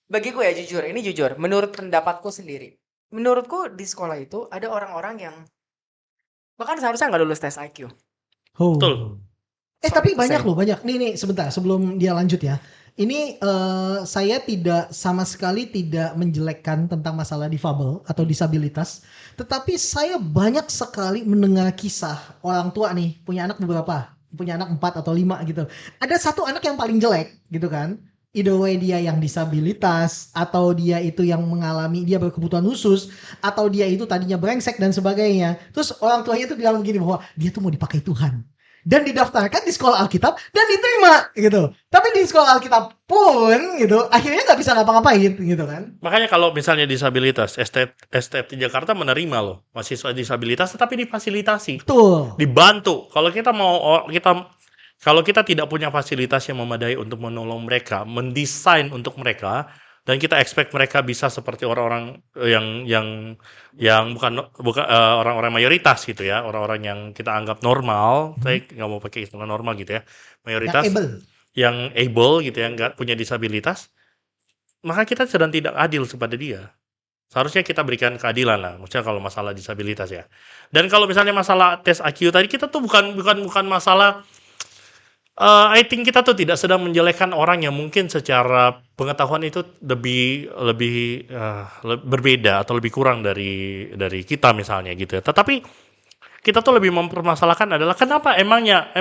bagiku ya jujur. Menurut pendapatku sendiri, menurutku di sekolah itu ada orang-orang yang bahkan seharusnya nggak lulus tes IQ. Betul. Tapi banyak loh, banyak. Nih sebentar sebelum dia lanjut ya. Ini saya tidak sama sekali tidak menjelekkan tentang masalah difabel atau disabilitas, tetapi saya banyak sekali mendengar kisah orang tua nih punya anak beberapa, punya anak 4 atau 5 gitu. Ada satu anak yang paling jelek gitu kan. Either way dia yang disabilitas atau dia itu yang mengalami dia berkebutuhan khusus atau dia itu tadinya brengsek dan sebagainya. Terus orang tuanya itu bilang begini bahwa dia tuh mau dipakai Tuhan. Dan didaftarkan di sekolah Alkitab dan diterima gitu. Tapi di sekolah Alkitab pun gitu akhirnya nggak bisa ngapa-ngapain gitu kan. Makanya kalau misalnya disabilitas, STT Jakarta menerima loh mahasiswa disabilitas, tetapi difasilitasi, Betul. dibantu. Kalau kita tidak punya fasilitas yang memadai untuk menolong mereka, mendesain untuk mereka, dan kita expect mereka bisa seperti orang-orang yang bukan orang-orang mayoritas gitu ya, orang-orang yang kita anggap normal, saya nggak mau pakai istilah normal gitu ya, mayoritas yang able gitu ya, nggak punya disabilitas, maka kita sedang tidak adil kepada dia. Seharusnya kita berikan keadilan lah, maksudnya kalau masalah disabilitas ya. Dan kalau misalnya masalah tes IQ tadi, kita tuh bukan masalah. I think kita tuh tidak sedang menjelekkan orang yang mungkin secara pengetahuan itu lebih berbeda atau lebih kurang dari kita misalnya gitu ya. Tetapi kita tuh lebih mempermasalahkan adalah kenapa emangnya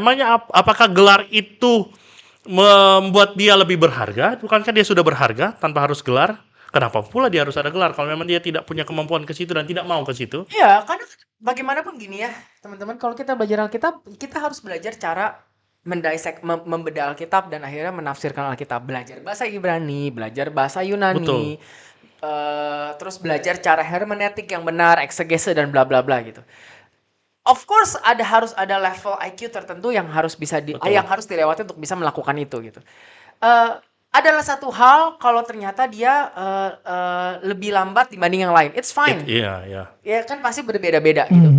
apakah gelar itu membuat dia lebih berharga? Bukankah dia sudah berharga tanpa harus gelar? Kenapa pula dia harus ada gelar kalau memang dia tidak punya kemampuan ke situ dan tidak mau ke situ? Iya, karena bagaimanapun gini ya, teman-teman, kalau kita belajar Alkitab, kita harus belajar cara membedah Alkitab dan akhirnya menafsirkan Alkitab, belajar bahasa Ibrani, belajar bahasa Yunani, terus belajar cara hermeneutik yang benar, eksegese dan bla bla bla gitu. Of course harus ada level IQ tertentu yang harus bisa yang harus dilewati untuk bisa melakukan itu gitu. Adalah satu hal kalau ternyata dia lebih lambat dibanding yang lain, it's fine. Iya. Ya kan pasti berbeda-beda gitu.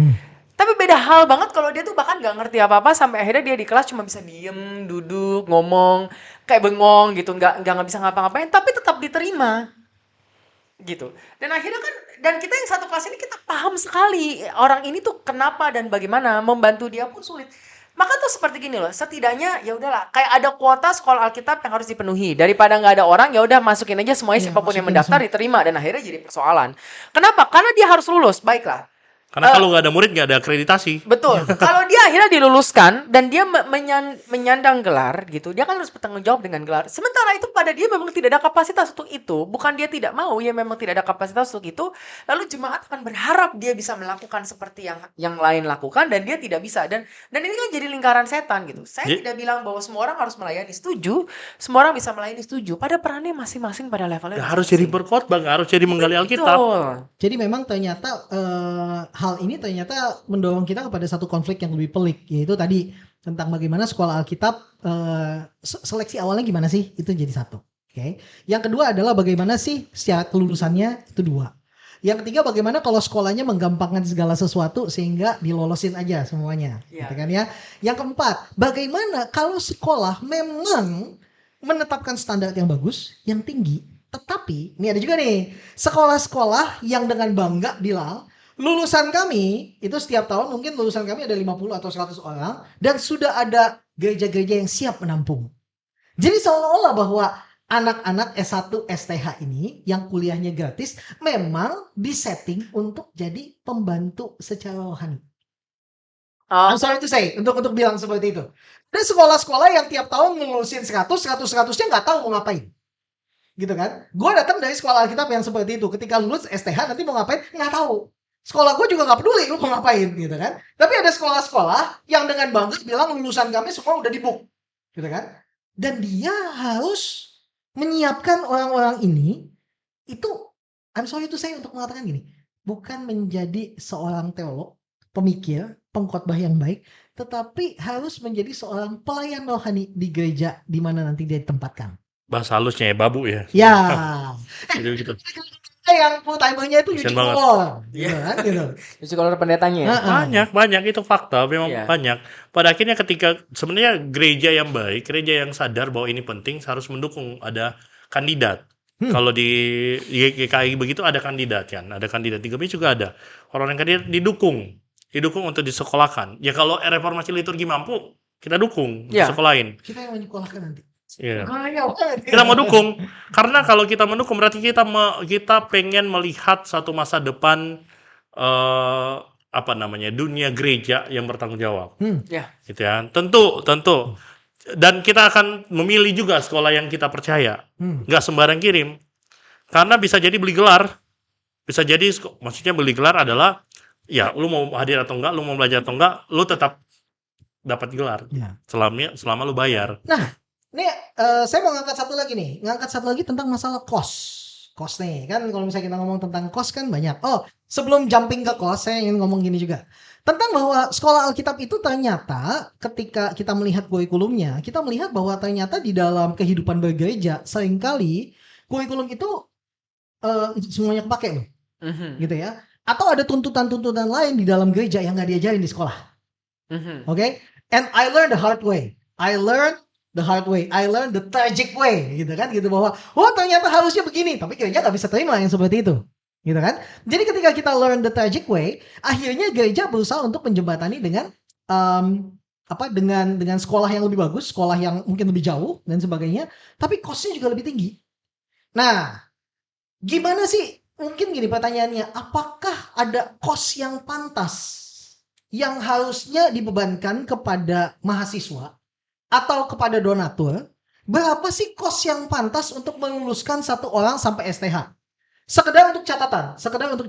Tapi beda hal banget kalau dia tuh bahkan gak ngerti apa-apa sampai akhirnya dia di kelas cuma bisa diem, duduk, ngomong, kayak bengong gitu, nggak bisa ngapa-ngapain, tapi tetap diterima gitu. Dan akhirnya kan, dan kita yang satu kelas ini kita paham sekali orang ini tuh kenapa dan bagaimana, membantu dia pun sulit. Maka tuh seperti gini loh, setidaknya ya udahlah, kayak ada kuota sekolah Alkitab yang harus dipenuhi. Daripada nggak ada orang, ya udah masukin aja semuanya, siapapun yang mendaftar diterima, dan akhirnya jadi persoalan. Kenapa? Karena dia harus lulus, baiklah. Karena kalau nggak ada murid nggak ada akreditasi. Betul. Kalau dia akhirnya diluluskan dan dia menyandang gelar gitu, dia kan harus bertanggung jawab dengan gelar. Sementara itu pada dia memang tidak ada kapasitas untuk itu. Bukan dia tidak mau, ya memang tidak ada kapasitas untuk itu. Lalu jemaat akan berharap dia bisa melakukan seperti yang lain lakukan dan dia tidak bisa. Dan ini kan jadi lingkaran setan gitu. Saya tidak bilang bahwa semua orang harus melayani, setuju. Semua orang bisa melayani, setuju. Pada perannya masing-masing pada levelnya. Harus jadi berkhotbah, nggak harus jadi menggali Alkitab. Jadi memang ternyata hal ini ternyata mendorong kita kepada satu konflik yang lebih pelik, yaitu tadi tentang bagaimana sekolah Alkitab seleksi awalnya gimana sih, itu jadi satu. Oke. Yang kedua adalah bagaimana sih syarat kelulusannya, itu dua. Yang ketiga bagaimana kalau sekolahnya menggampangkan segala sesuatu sehingga dilolosin aja semuanya, gitu kan ya. Yang keempat, bagaimana kalau sekolah memang menetapkan standar yang bagus, yang tinggi, tetapi ini ada juga nih sekolah-sekolah yang dengan bangga bilang lulusan kami itu setiap tahun mungkin lulusan kami ada 50 atau 100 orang dan sudah ada gereja-gereja yang siap menampung. Jadi seolah-olah bahwa anak-anak S1 STH ini yang kuliahnya gratis memang disetting untuk jadi pembantu secara rohani. I'm sorry to say untuk bilang seperti itu. Ada sekolah-sekolah yang tiap tahun ngelulusin 100-100-nya nggak tahu mau ngapain. Gitu kan? Gue datang dari sekolah Alkitab yang seperti itu. Ketika lulus STH nanti mau ngapain nggak tahu. Sekolah gue juga gak peduli lu mau ngapain gitu kan. Tapi ada sekolah-sekolah yang dengan bangga bilang lulusan kami semua udah di-book gitu kan. Dan dia harus menyiapkan orang-orang ini itu, I'm sorry to say untuk mengatakan gini, bukan menjadi seorang teolog, pemikir, pengkhotbah yang baik, tetapi harus menjadi seorang pelayan rohani di gereja di mana nanti dia ditempatkan. Bahasa halusnya ya babu ya. Ya. Gitu. Yang full timernya itu nyuci kolor, gitu. Nyuci kolor pendetanya. Banyak itu fakta, memang banyak. Pada akhirnya ketika sebenarnya gereja yang baik, gereja yang sadar bahwa ini penting, harus mendukung ada kandidat. Kalau di GKI begitu ada kandidat kan, ada kandidat di GKI juga ada orang yang kandidat didukung untuk disekolahkan. Ya kalau reformasi liturgi mampu, kita dukung Ya. sekolahin. Kita yang menyekolahkan nanti. Iya. Kita Kita mau dukung karena kalau kita mendukung berarti kita pengen melihat satu masa depan dunia gereja yang bertanggung jawab. Ya. Gitu ya. Tentu. Dan kita akan memilih juga sekolah yang kita percaya. Nggak sembarang kirim. Karena bisa jadi beli gelar. Bisa jadi maksudnya beli gelar adalah ya lu mau hadir atau enggak, lu mau belajar atau enggak, lu tetap dapat gelar. Ya. Selama lu bayar. Nah, ini saya mau ngangkat satu lagi tentang masalah kos nih kan. Kalau misalnya kita ngomong tentang kos kan banyak. Sebelum jumping ke kos, saya ingin ngomong gini juga tentang bahwa sekolah Alkitab itu ternyata ketika kita melihat kurikulumnya, kita melihat bahwa ternyata di dalam kehidupan bergereja seringkali kurikulum itu semuanya kepake loh, gitu ya. Atau ada tuntutan-tuntutan lain di dalam gereja yang nggak diajarin di sekolah. Oke? And I learned the hard way. I learned the tragic way, gitu kan, gitu bahwa ternyata harusnya begini, tapi gereja nggak bisa terima yang seperti itu, gitu kan. Jadi ketika kita learn the tragic way, akhirnya gereja berusaha untuk menjembatani dengan dengan sekolah yang lebih bagus, sekolah yang mungkin lebih jauh dan sebagainya, tapi costnya juga lebih tinggi. Nah, gimana sih? Mungkin gini pertanyaannya, apakah ada cost yang pantas yang harusnya dibebankan kepada mahasiswa atau kepada donatur? Berapa sih cost yang pantas untuk meluluskan satu orang sampai STH? Sekedar untuk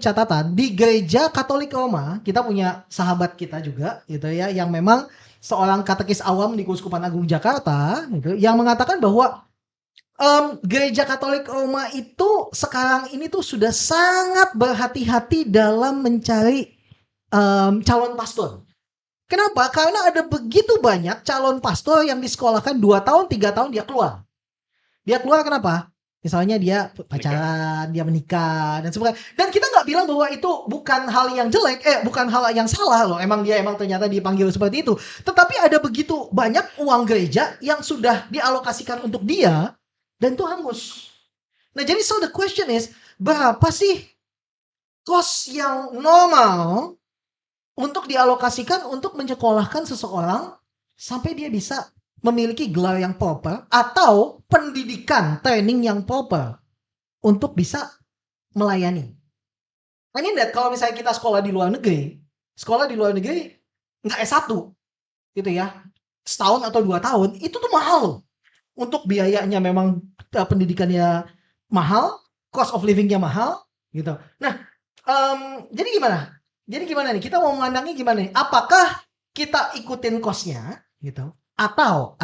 catatan, di Gereja Katolik Roma, kita punya sahabat kita juga, gitu ya, yang memang seorang katekis awam di Keuskupan Agung Jakarta, gitu, yang mengatakan bahwa Gereja Katolik Roma itu sekarang ini tuh sudah sangat berhati-hati dalam mencari calon pastor. Kenapa? Karena ada begitu banyak calon pastor yang disekolahkan 2 tahun, 3 tahun dia keluar. Dia keluar kenapa? Misalnya dia pacaran, dia menikah dan sebagainya. Dan kita nggak bilang bahwa itu bukan hal yang jelek, bukan hal yang salah loh. Emang ternyata dipanggil seperti itu. Tetapi ada begitu banyak uang gereja yang sudah dialokasikan untuk dia dan itu hangus. Nah, jadi so the question is, berapa sih cost yang normal untuk dialokasikan untuk menyekolahkan seseorang sampai dia bisa memiliki gelar yang proper atau pendidikan, training yang proper untuk bisa melayani. I mean that kalau misalnya kita sekolah di luar negeri nggak S1 gitu ya, setahun atau 2 tahun, itu tuh mahal loh. Untuk biayanya memang pendidikannya mahal, cost of livingnya mahal gitu. Nah, jadi gimana? Nih, kita mau memandangnya gimana nih? Apakah kita ikutin cost-nya gitu? Atau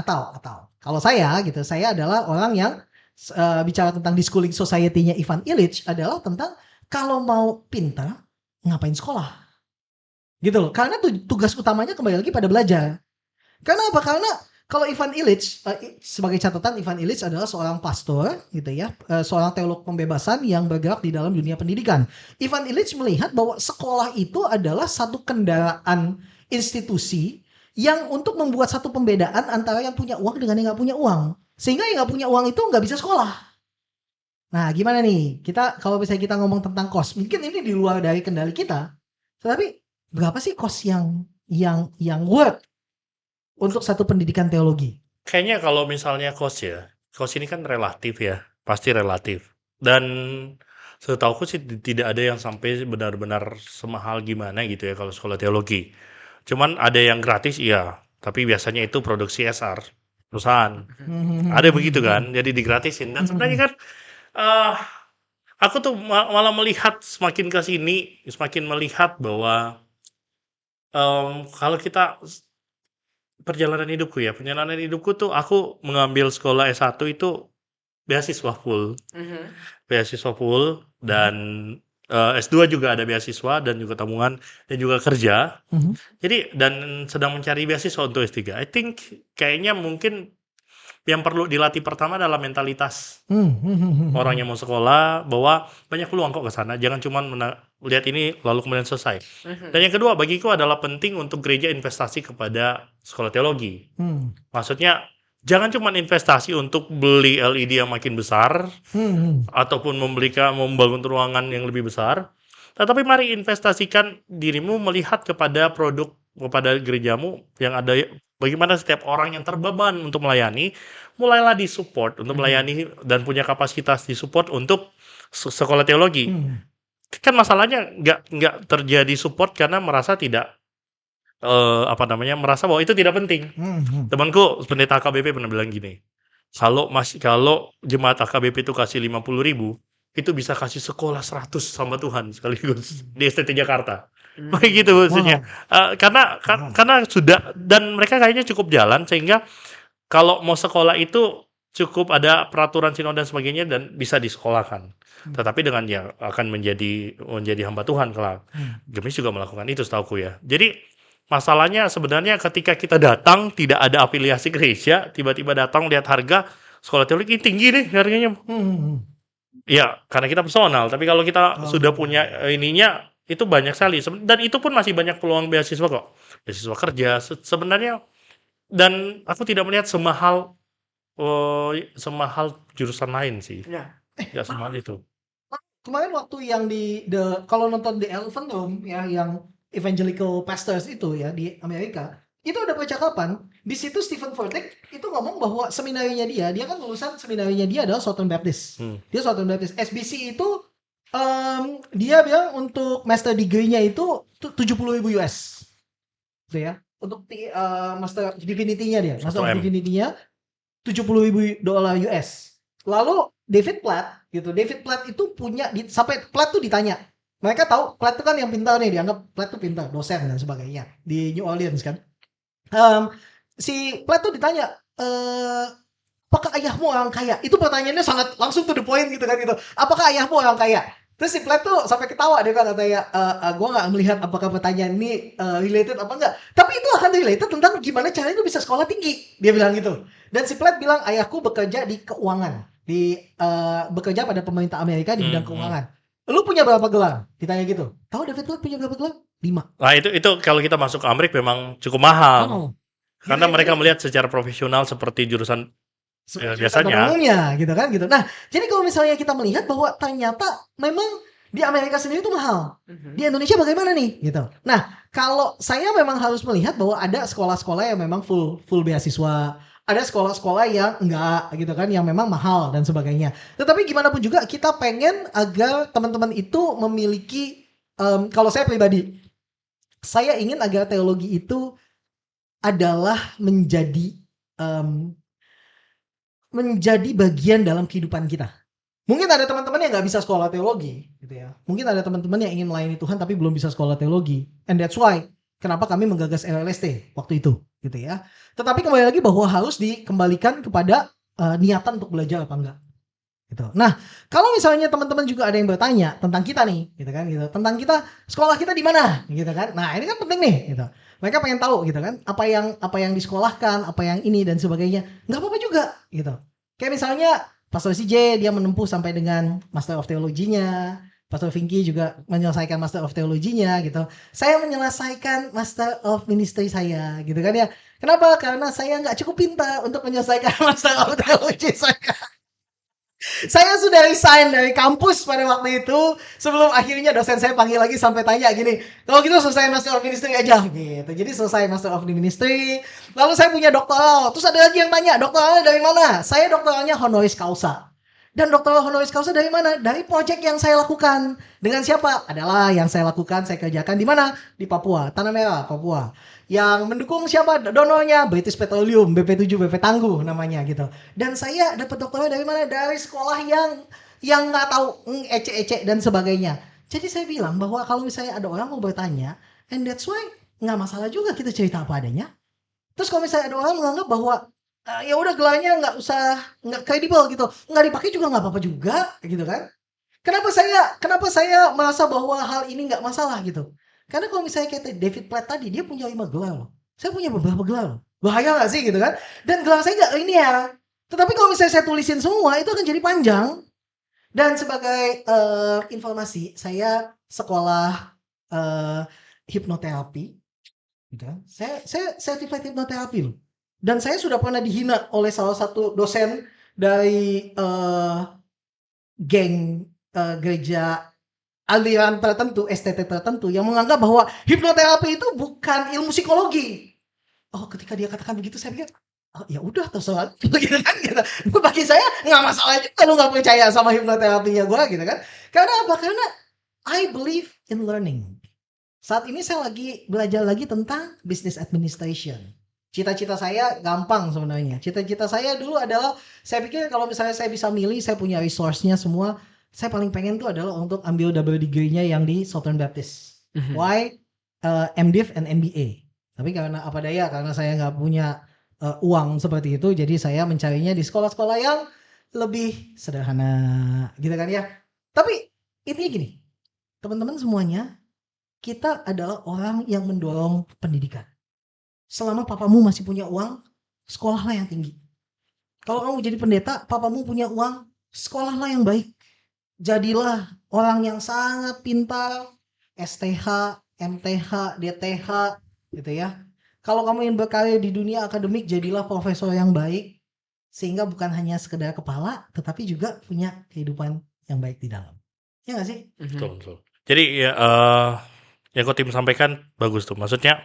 kalau saya gitu, saya adalah orang yang bicara tentang di schooling society-nya Ivan Illich adalah tentang kalau mau pintar ngapain sekolah? Gitu loh. Karena tugas utamanya kembali lagi pada belajar. Karena apa? Karena kalau Ivan Illich, sebagai catatan, Ivan Illich adalah seorang pastor, gitu ya, seorang teolog pembebasan yang bergerak di dalam dunia pendidikan. Ivan Illich melihat bahwa sekolah itu adalah satu kendaraan institusi yang untuk membuat satu pembedaan antara yang punya uang dengan yang nggak punya uang. Sehingga yang nggak punya uang itu nggak bisa sekolah. Nah, gimana nih? Kalau misalnya kita ngomong tentang cost, mungkin ini di luar dari kendali kita. Tetapi berapa sih cost yang worth untuk satu pendidikan teologi? Kayaknya kalau misalnya cost ini kan relatif ya, pasti relatif. Dan setahuku sih tidak ada yang sampai benar-benar semahal gimana gitu ya kalau sekolah teologi. Cuman ada yang gratis iya, tapi biasanya itu produksi SR perusahaan. Ada begitu kan, jadi digratisin. Dan sebenarnya kan aku tuh malah melihat semakin ke sini, semakin melihat bahwa kalau kita perjalanan hidupku tuh aku mengambil sekolah S1 itu beasiswa full. Dan S2 juga ada beasiswa dan juga tabungan dan juga kerja. Jadi dan sedang mencari beasiswa untuk S3. I think kayaknya mungkin yang perlu dilatih pertama adalah mentalitas orang yang mau sekolah, bahwa banyak peluang kok ke sana, jangan cuma lihat ini lalu kemudian selesai. Dan yang kedua bagiku adalah penting untuk gereja investasi kepada sekolah teologi. Maksudnya jangan cuma investasi untuk beli LED yang makin besar ataupun membangun ruangan yang lebih besar, tetapi mari investasikan dirimu melihat kepada produk kepada gerejamu yang ada bagaimana setiap orang yang terbeban untuk melayani mulailah disupport untuk melayani dan punya kapasitas disupport untuk sekolah teologi. Kan masalahnya nggak terjadi support karena merasa tidak merasa bahwa itu tidak penting. Temanku pendeta AKBP pernah bilang gini, kalau jemaat AKBP itu kasih 50.000, itu bisa kasih sekolah 100 sama Tuhan sekaligus di STT Jakarta. Kayak gitu maksudnya. Karena sudah, dan mereka kayaknya cukup jalan sehingga kalau mau sekolah itu cukup ada peraturan sinode dan sebagainya dan bisa disekolahkan. Tetapi dengan ya akan menjadi hamba Tuhan kelak. Gemis juga melakukan itu setahuku ya. Jadi masalahnya sebenarnya ketika kita datang tidak ada afiliasi gereja, tiba-tiba datang lihat harga sekolah teologi tinggi nih harganya. Ya, karena kita personal. Tapi kalau kita sudah punya ininya, itu banyak sekali. Dan itu pun masih banyak peluang beasiswa kok. Beasiswa kerja sebenarnya. Dan aku tidak melihat semahal jurusan lain sih. Ya semahal itu. Kemarin waktu yang kalau nonton The Elephant Room ya, yang evangelical pastors itu ya di Amerika, itu ada percakapan. Di situ Stephen Furtick itu ngomong bahwa seminarinya dia kan lulusan seminarinya dia adalah Southern Baptist. Dia Southern Baptist. SBC itu dia bilang untuk master degree-nya itu 70.000 US. Gitu ya. Untuk master divinity-nya dia, master of divinity-nya $70.000 US. Lalu David Platt itu punya sampai Platt tuh ditanya. Mereka tahu Platt itu kan yang pintar nih, dianggap Platt tuh pintar, dosen dan sebagainya di New Orleans kan. Si Platt tuh ditanya, apakah ayahmu orang kaya? Itu pertanyaannya sangat langsung to the point gitu kan gitu. Apakah ayahmu orang kaya? Terus si Platt tuh sampai ketawa, dia kan katanya, gue gak melihat apakah pertanyaan ini related apa enggak. Tapi itu akan related tentang gimana caranya lu bisa sekolah tinggi. Dia bilang gitu. Dan si Platt bilang, ayahku bekerja di keuangan. Bekerja pada pemerintah Amerika di bidang keuangan. Lu punya berapa gelar? Ditanya gitu. Tahu David Platt punya berapa gelar? 5. Nah itu kalau kita masuk ke Amerika memang cukup mahal. Karena mereka melihat secara profesional seperti jurusan biasanya umumnya gitu kan gitu. Nah, jadi kalau misalnya kita melihat bahwa ternyata memang di Amerika sendiri itu mahal. Di Indonesia bagaimana nih gitu. Nah, kalau saya memang harus melihat bahwa ada sekolah-sekolah yang memang full beasiswa, ada sekolah-sekolah yang enggak gitu kan, yang memang mahal dan sebagainya. Tetapi gimana pun juga kita pengen agar teman-teman itu memiliki kalau saya pribadi, saya ingin agar teologi itu adalah menjadi bagian dalam kehidupan kita. Mungkin ada teman-teman yang nggak bisa sekolah teologi, gitu ya. Mungkin ada teman-teman yang ingin melayani Tuhan tapi belum bisa sekolah teologi, and that's why kenapa kami menggagas LLST waktu itu, gitu ya. Tetapi kembali lagi bahwa harus dikembalikan kepada niatan untuk belajar apa enggak. Gitu. Nah, kalau misalnya teman-teman juga ada yang bertanya tentang kita nih, gitu kan, gitu, tentang kita sekolah kita di mana, gitu kan. Nah, ini kan penting nih, gitu. Mereka pengen tahu, gitu kan, apa yang disekolahkan, apa yang ini dan sebagainya. Nggak apa-apa juga, gitu. Kayak misalnya Pastor CJ dia menempuh sampai dengan Master of Theology-nya, Pastor Vinky juga menyelesaikan Master of Theology-nya, gitu. Saya menyelesaikan Master of Ministry saya, gitu kan ya. Kenapa? Karena saya nggak cukup pintar untuk menyelesaikan Master of Theology saya. Saya sudah resign dari kampus pada waktu itu sebelum akhirnya dosen saya panggil lagi sampai tanya gini, kalau gitu selesai Master of Ministry aja gitu. Jadi selesai Master of Ministry, lalu saya punya doktoral. Terus ada lagi yang tanya, doktoralnya dari mana? Saya doktoralnya honoris causa. Dan doktoral honoris causa dari mana? Dari project yang saya lakukan. Dengan siapa? Adalah yang saya lakukan, saya kerjakan di mana? Di Papua, Tanah Merah, Papua. Yang mendukung siapa donornya? British Petroleum, BP7, BP Tangguh namanya gitu. Dan saya dapat doktoral dari mana? Dari sekolah yang nggak tahu ece-ece dan sebagainya. Jadi saya bilang bahwa kalau misalnya ada orang mau bertanya, and that's why nggak masalah juga kita cerita apa adanya. Terus kalau misalnya ada orang menganggap bahwa ya udah gelarnya nggak kredibel gitu, nggak dipakai juga nggak apa-apa juga gitu kan. Kenapa saya merasa bahwa hal ini nggak masalah gitu? Karena kalau misalnya kayak David Platt tadi, dia punya 5 gelar loh. Saya punya beberapa gelar loh. Bahaya nggak sih gitu kan? Dan gelar saya nggak linear. Tetapi kalau misalnya saya tulisin semua, itu akan jadi panjang. Dan sebagai informasi, saya sekolah hipnoterapi, gitu kan? Saya certified hipnoterapi loh. Dan saya sudah pernah dihina oleh salah satu dosen dari geng gereja aliran tertentu, STT tertentu yang menganggap bahwa hipnoterapi itu bukan ilmu psikologi. Oh, ketika dia katakan begitu saya pikir, oh ya udah terserah gitu kan gitu. Bagi saya nggak masalah juga kalau nggak percaya sama hipnoterapinya gue gitu kan. Karena apa? Karena I believe in learning. Saat ini saya lagi belajar lagi tentang business administration. Cita-cita saya gampang sebenarnya. Cita-cita saya dulu adalah, saya pikir kalau misalnya saya bisa milih, saya punya resource-nya semua, saya paling pengen tuh adalah untuk ambil double degree-nya yang di Southern Baptist. Why? MDiv and MBA. Tapi karena apa daya, karena saya nggak punya uang seperti itu, jadi saya mencarinya di sekolah-sekolah yang lebih sederhana, gitu kan ya. Tapi intinya gini, teman-teman semuanya, kita adalah orang yang mendorong pendidikan. Selama papamu masih punya uang, sekolahlah yang tinggi. Kalau kamu jadi pendeta, papamu punya uang, sekolahlah yang baik. Jadilah orang yang sangat pintar, STH, MTH, DTH, gitu ya. Kalau kamu ingin berkarir di dunia akademik, jadilah profesor yang baik, sehingga bukan hanya sekedar kepala, tetapi juga punya kehidupan yang baik di dalam. Ya nggak sih? Betul. Jadi ya, yang kau tim sampaikan bagus tuh. Maksudnya,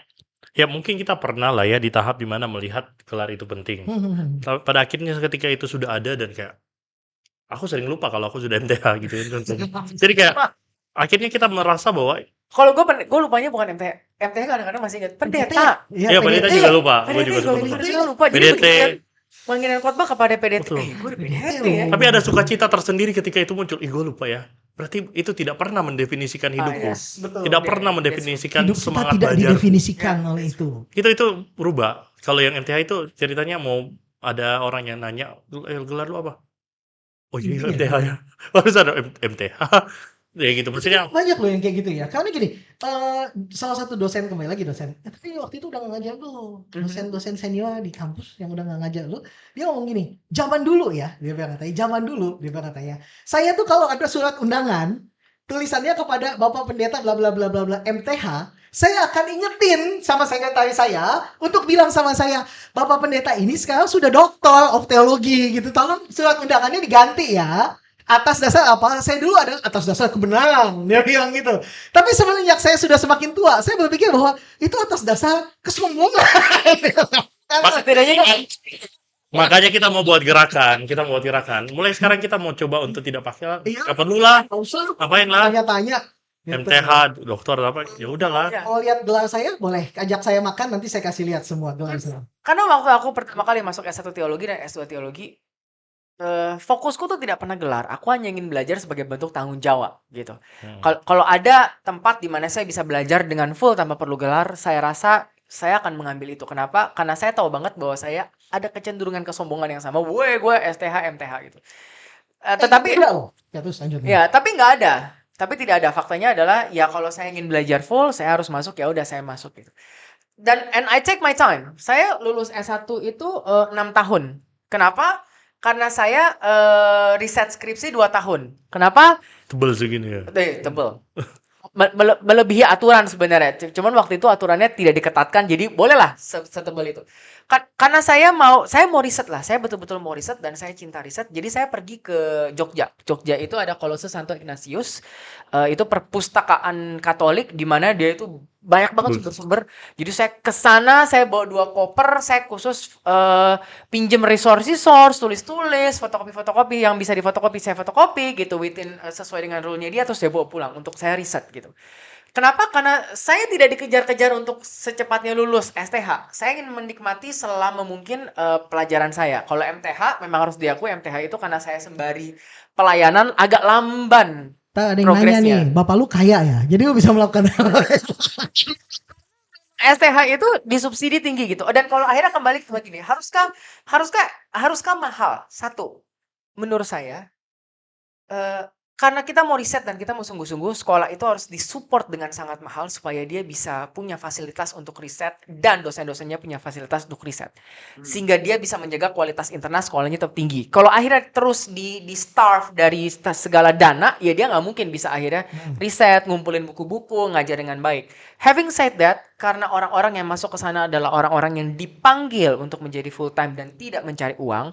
ya mungkin kita pernah lah ya di tahap dimana melihat gelar itu penting. Pada akhirnya ketika itu sudah ada dan kayak, aku sering lupa kalau aku sudah MTH gitu ya. Jadi kayak akhirnya kita merasa bahwa Kalau gue lupanya bukan MTH. MTH kadang-kadang masih ingat pendeta. ya pendeta juga lupa. Gue juga lupa. Jadi PDT. panggilan khotbah kepada PDT. Betul. Gue udah PDT ya. Tapi ada sukacita tersendiri ketika itu muncul. Gue lupa ya. Berarti itu tidak pernah mendefinisikan hidupku. Betul. Tidak pernah mendefinisikan Hidup kita semangat tidak belajar. didefinisikan oleh itu. Itu berubah. Kalau yang MTH itu ceritanya mau ada orang yang nanya, gelar lu apa? Oh iya, MTH ya. Harus ada MTH. Ya gitu, maksudnya Banyak loh yang kayak gitu ya. Karena gini, salah satu dosen, kembali lagi dosen. Tapi waktu itu udah gak ngajar lu. Dosen senior di kampus yang udah gak ngajar lu. Dia ngomong gini, zaman dulu ya. Dia bilang katanya. Saya tuh kalau ada surat undangan, tulisannya kepada Bapak Pendeta bla bla bla bla bla MTH, saya akan ingetin sama sekretaris saya untuk bilang sama saya, Bapak Pendeta ini sekarang sudah doktor of teologi gitu. Tolong surat undangannya diganti ya. Atas dasar apa? Saya dulu adalah atas dasar kebenaran, dia bilang gitu. Tapi semenjak saya sudah semakin tua, saya berpikir bahwa itu atas dasar kesombongan. makanya kita mau buat gerakan. Mulai sekarang kita mau coba untuk tidak pakai. Gak perlu lah. Ngapain lah? Tanya-tanya. MTH, dokter apa? Ya udahlah. Mau lihat gelar saya, boleh ajak saya makan, nanti saya kasih lihat semua gelar saya. Karena waktu aku pertama kali masuk S1 teologi dan S2 teologi, fokusku tuh tidak pernah gelar. Aku hanya ingin belajar sebagai bentuk tanggung jawab gitu. Kalau ada tempat di mana saya bisa belajar dengan full tanpa perlu gelar, saya rasa saya akan mengambil itu. Kenapa? Karena saya tahu banget bahwa saya ada kecenderungan kesombongan yang sama. Gue STH, MTH gitu. Tetapi tapi nggak ada. Tapi tidak ada. Faktanya adalah ya kalau saya ingin belajar full, saya harus masuk, ya udah saya masuk gitu. And I take my time. Saya lulus S1 itu 6 tahun. Kenapa? Karena saya riset skripsi 2 tahun. Kenapa? Tebel segini ya. Tebel. Melebihi aturan sebenarnya. Cuman waktu itu aturannya tidak diketatkan, jadi bolehlah setebal itu. Karena saya mau riset lah. Saya betul-betul mau riset dan saya cinta riset. Jadi saya pergi ke Jogja. Jogja itu ada Kolose Santo Ignatius. Itu perpustakaan Katolik di mana dia itu banyak banget sumber-sumber. Jadi saya ke sana, saya bawa 2 koper, saya khusus pinjem resource, tulis-tulis, fotokopi yang bisa difotokopi, saya fotokopi gitu sesuai dengan rule-nya dia, terus saya bawa pulang untuk saya riset gitu. Kenapa? Karena saya tidak dikejar-kejar untuk secepatnya lulus STH. Saya ingin menikmati selama mungkin pelajaran saya. Kalau MTH memang harus diakui, MTH itu karena saya sembari pelayanan agak lamban. Ada yang nanya nih, bapak lu kaya ya, jadi lu bisa melakukan STH itu disubsidi tinggi gitu. Dan kalau akhirnya kembali ke begini, haruskah mahal? Satu, menurut saya, karena kita mau riset dan kita mau sungguh-sungguh, sekolah itu harus disupport dengan sangat mahal supaya dia bisa punya fasilitas untuk riset dan dosen-dosennya punya fasilitas untuk riset. Sehingga dia bisa menjaga kualitas internal sekolahnya tetap tinggi. Kalau akhirnya terus di starve dari segala dana, ya dia nggak mungkin bisa akhirnya riset, ngumpulin buku-buku, ngajar dengan baik. Having said that, karena orang-orang yang masuk ke sana adalah orang-orang yang dipanggil untuk menjadi full time dan tidak mencari uang,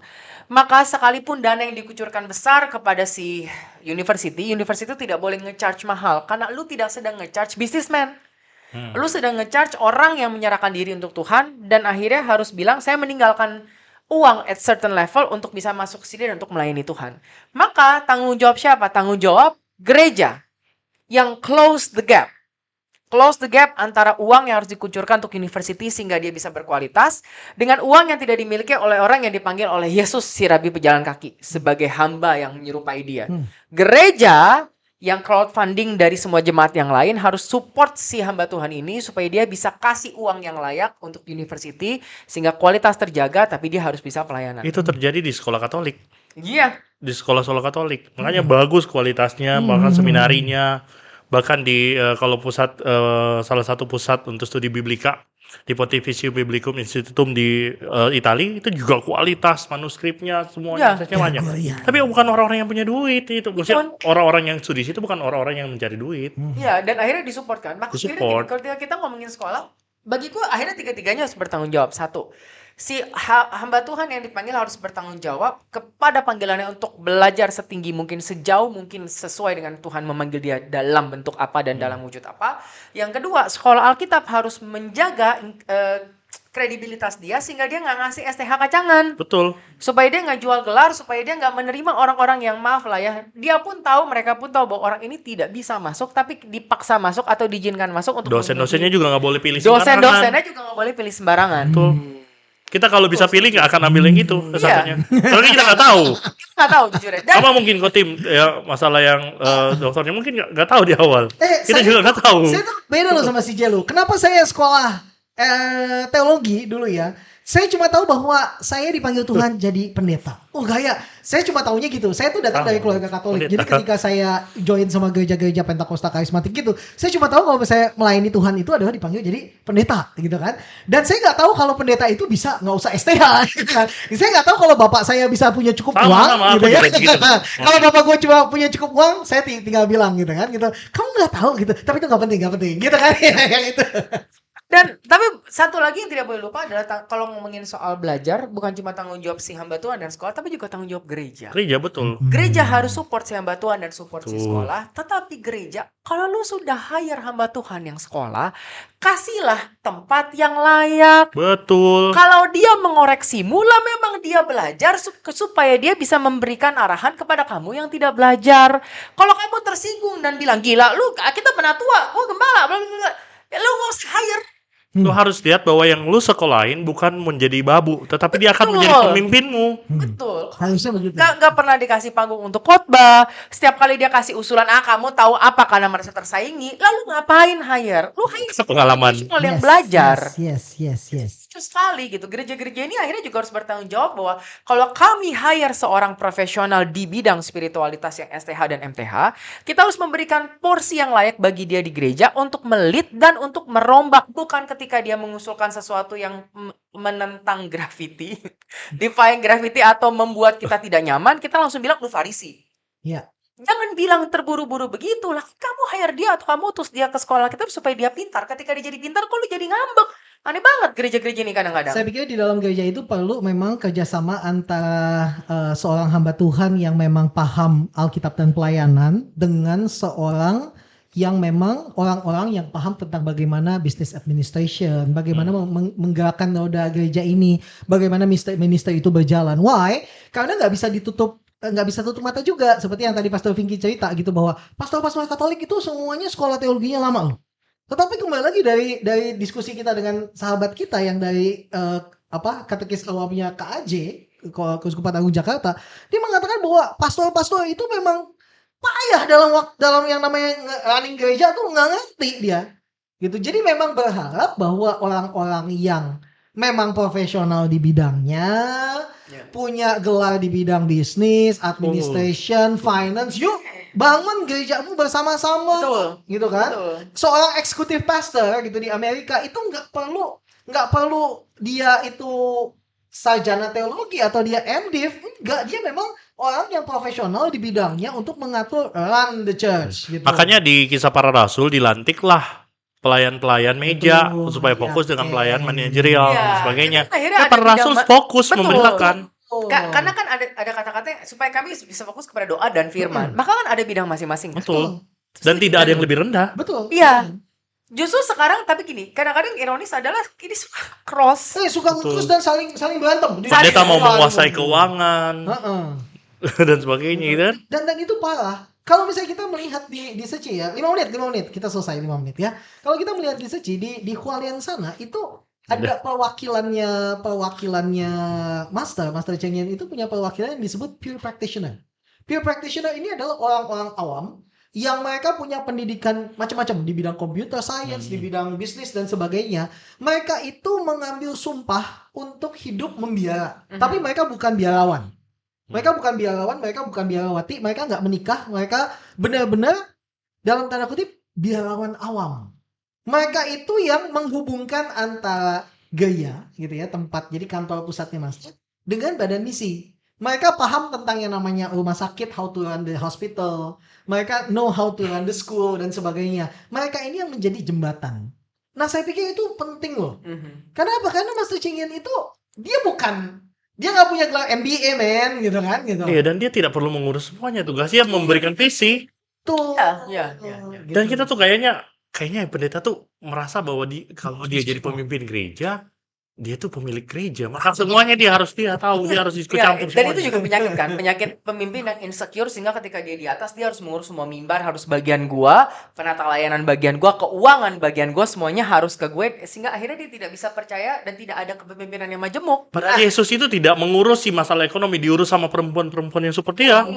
maka sekalipun dana yang dikucurkan besar kepada si university tidak boleh nge-charge mahal karena lu tidak sedang nge-charge businessman. Lu sedang nge-charge orang yang menyerahkan diri untuk Tuhan dan akhirnya harus bilang saya meninggalkan uang at certain level untuk bisa masuk ke sini dan untuk melayani Tuhan. Maka tanggung jawab siapa? Tanggung jawab gereja yang close the gap antara uang yang harus dikucurkan untuk university sehingga dia bisa berkualitas dengan uang yang tidak dimiliki oleh orang yang dipanggil oleh Yesus si Rabi pejalan kaki sebagai hamba yang menyerupai dia. Gereja yang crowdfunding dari semua jemaat yang lain harus support si hamba Tuhan ini supaya dia bisa kasih uang yang layak untuk university sehingga kualitas terjaga tapi dia harus bisa pelayanan. Itu terjadi di sekolah Katolik. Iya. Di sekolah-sekolah Katolik. Makanya bagus kualitasnya, bahkan seminarinya. Bahkan di kalau pusat salah satu pusat untuk studi biblika di Pontificio Biblicum Institutum di Italia itu juga kualitas manuskripnya semuanya banyak. Tapi bukan orang-orang yang punya duit itu. Maksudnya orang-orang yang studi situ bukan orang-orang yang mencari duit. Iya, dan akhirnya disupport kan. Maksudnya kalau kita ngomongin sekolah, bagiku akhirnya tiga-tiganya harus bertanggung jawab. Satu, si hamba Tuhan yang dipanggil harus bertanggung jawab kepada panggilannya untuk belajar setinggi mungkin, sejauh mungkin sesuai dengan Tuhan memanggil dia dalam bentuk apa dan dalam wujud apa. Yang kedua, sekolah Alkitab harus menjaga kredibilitas dia sehingga dia nggak ngasih STH kacangan. Betul. Supaya dia nggak jual gelar, supaya dia nggak menerima orang-orang yang maaf lah ya. Dia pun tahu, mereka pun tahu bahwa orang ini tidak bisa masuk, tapi dipaksa masuk atau diizinkan masuk untuk dosen-dosennya juga nggak boleh pilih sembarangan. Dosen-dosennya juga nggak boleh pilih sembarangan. Betul. Kita kalau bisa pilih nggak akan ambil yang itu kesannya. Soalnya kita nggak tahu. Nggak tahu jujur ya. Apa mungkin kok tim ya masalah yang dokternya mungkin nggak tahu di awal. Kita juga nggak tahu. Saya tuh beda loh sama si Jelo. Kenapa saya sekolah teologi dulu ya? Saya cuma tahu bahwa saya dipanggil Tuhan jadi pendeta. Oh gaya, saya cuma tahunya gitu. Saya tuh datang dari keluarga Katolik. Jadi ketika saya join sama gereja-gereja Pentakosta karismatik gitu, saya cuma tahu kalau saya melayani Tuhan itu adalah dipanggil jadi pendeta gitu kan. Dan saya nggak tahu kalau pendeta itu bisa nggak usah STH. Gitu kan. Saya nggak tahu kalau bapak saya bisa punya cukup uang gitu ya. Kalau bapak gue cuma punya cukup uang, saya tinggal bilang gitu kan. Gitu. Kamu nggak tahu gitu. Tapi itu nggak penting gitu kan. Itu. Dan tapi satu lagi yang tidak boleh lupa adalah kalau ngomongin soal belajar, bukan cuma tanggung jawab si hamba Tuhan dan sekolah, tapi juga tanggung jawab gereja. Gereja betul. Gereja harus support si hamba Tuhan dan support si sekolah. Tetapi gereja, kalau lu sudah hire hamba Tuhan yang sekolah, kasihlah tempat yang layak. Betul. Kalau dia mengoreksimu, lah memang dia belajar supaya dia bisa memberikan arahan kepada kamu yang tidak belajar. Kalau kamu tersinggung dan bilang, gila, lu kita penatua, gua gembala, bla bla bla, ya lu nggak usah hire. Lu harus lihat bahwa yang lu sekolahin bukan menjadi babu, tetapi dia akan menjadi pemimpinmu. Betul. Harusnya begitu. Gak pernah dikasih panggung untuk khotbah. Setiap kali dia kasih usulan, kamu tahu apa karena merasa tersaingi, lalu ngapain hire? Lu hire pengalaman yang belajar. Yes. Lucu sekali gitu. Gereja-gereja ini akhirnya juga harus bertanggung jawab bahwa kalau kami hire seorang profesional di bidang spiritualitas yang STH dan MTH, kita harus memberikan porsi yang layak bagi dia di gereja untuk melit dan untuk merombak. Bukan ketika dia mengusulkan sesuatu yang menentang graffiti, defying graffiti atau membuat kita tidak nyaman, kita langsung bilang lu Farisi. Iya. Jangan bilang terburu-buru begitu lah. Kamu hire dia atau kamu utus dia ke sekolah kita supaya dia pintar. Ketika dia jadi pintar, kok lu jadi ngambek? Aneh banget gereja-gereja ini kadang-kadang. Saya pikir di dalam gereja itu perlu memang kerjasama antara seorang hamba Tuhan yang memang paham Alkitab dan pelayanan dengan seorang yang memang orang-orang yang paham tentang bagaimana business administration, bagaimana menggerakkan roda gereja ini, bagaimana ministry itu berjalan. Why? Karena nggak bisa tutup mata juga seperti yang tadi Pastor Vinky cerita gitu bahwa pastor-pastor Katolik itu semuanya sekolah teologinya lama loh. Tetapi kembali lagi dari diskusi kita dengan sahabat kita yang dari katekis awalnya KAJ, Keuskupan Agung Jakarta, dia mengatakan bahwa pastor-pastor itu memang payah dalam yang namanya running gereja tuh nggak ngerti dia. Gitu. Jadi memang berharap bahwa orang-orang yang memang profesional di bidangnya, punya gelar di bidang bisnis, administration, finance, yuk bangun gerejamu bersama-sama. Betul. Gitu kan? Betul. Seorang eksekutif pastor gitu di Amerika itu nggak perlu dia itu sarjana teologi atau dia MDiv, enggak, dia memang orang yang profesional di bidangnya untuk mengatur run the church gitu. Makanya di Kisah Para Rasul dilantiklah pelayan meja Betul. supaya Iya, fokus dengan oke. pelayan manajerial Iya. dan sebagainya. Akhirnya Ya ada para bidang rasul ma- fokus Betul. memberitakan. Karena kan ada kata-kata supaya kami bisa fokus kepada doa dan firman. Maka kan ada bidang masing-masing. Kan? Betul. Dan tidak ada yang lebih rendah. Betul. Iya. Justru sekarang tapi gini, kadang-kadang ironis adalah ini suka cross. Suka Betul. terus dan saling berantem. Pendeta mau Saling- menguasai keuangan Heeh. dan sebagainya gitu kan. Dan itu parah. Kalau misalnya kita melihat di Seci ya, 5 menit kita selesai 5 menit ya. Kalau kita melihat di Seci di Hualien sana itu ada perwakilannya Master Cheng Yen itu punya perwakilan yang disebut pure practitioner. Pure practitioner ini adalah orang-orang awam yang mereka punya pendidikan macam-macam di bidang computer science, di bidang bisnis dan sebagainya. Mereka itu mengambil sumpah untuk hidup membiara. Tapi mereka bukan biarawan. Mereka bukan biarawati, mereka nggak menikah, mereka benar-benar dalam tanda kutip biarawan awam. Mereka itu yang menghubungkan antara Gaya gitu ya, tempat jadi kantor pusatnya masjid dengan badan misi. Mereka paham tentang yang namanya rumah sakit, how to run the hospital. Mereka know how to run the school dan sebagainya. Mereka ini yang menjadi jembatan. Nah, saya pikir itu penting loh. Kenapa? Karena Master Cheng Yen itu dia nggak punya gelar MBA men gitu kan gitu. Iya, dan dia tidak perlu mengurus semuanya, tugasnya memberikan visi. Tuh. Iya. Gitu. Dan kita tuh kayaknya pendeta tuh merasa bahwa kalau dia jadi pemimpin gereja, dia tuh pemilik gereja, maka semuanya dia harus tahu, dia harus ikut Ya, campur dan semuanya. itu juga penyakit kan, penyakit pemimpin yang insecure sehingga ketika dia di atas dia harus mengurus semua mimbar, harus bagian gua, penata layanan bagian gua, keuangan bagian gua, semuanya harus ke gue sehingga akhirnya dia tidak bisa percaya dan tidak ada kepemimpinan yang majemuk. Padahal Yesus itu tidak mengurusi masalah ekonomi, diurus sama perempuan-perempuan yang seperti dia.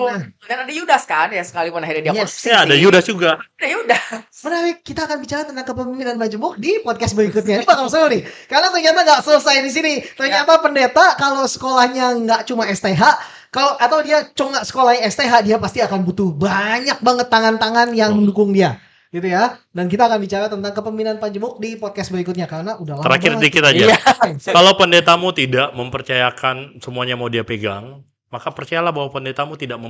Dan ada Yudas kan, ya sekalipun akhirnya dia Yes. korupsi. Ya, ada Yudas juga. Ada Yudas. Menarik, kita akan bicara tentang kepemimpinan majemuk di podcast berikutnya. Ini bakal seru nih. Karena ternyata nggak selesai di sini. Ternyata pendeta kalau sekolahnya nggak cuma STH, atau dia cuma sekolah STH, dia pasti akan butuh banyak banget tangan-tangan yang mendukung dia. Gitu ya. Dan kita akan bicara tentang kepemimpinan majemuk di podcast berikutnya karena udah lama Terakhir banget. dikit aja. Iya. Kalau pendetamu tidak mempercayakan semuanya mau dia pegang, maka percayalah bahwa pendetamu tidak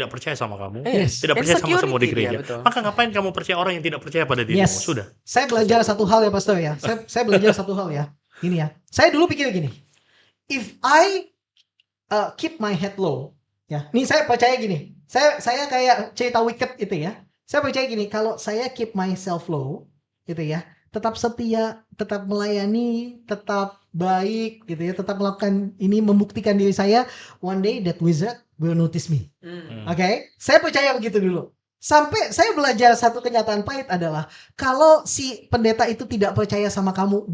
percaya sama kamu, Yes. tidak percaya sama semua di Insecurity gereja. dia, betul. Maka ngapain kamu percaya orang yang tidak percaya pada dirimu? Yes. Sudah. Saya belajar satu hal ya Pastor ya. Saya belajar satu hal ya. Ini ya. Saya dulu pikir gini. If I keep my head low, ya. Nih saya percaya gini. Saya kayak cerita Wicked itu ya. Saya percaya gini, kalau saya keep myself low, gitu ya, tetap setia, tetap melayani, tetap baik, gitu ya, tetap melakukan ini, membuktikan diri saya, one day that wizard will notice me. Oke? Saya percaya begitu dulu. Sampai saya belajar satu kenyataan pahit adalah kalau si pendeta itu tidak percaya sama kamu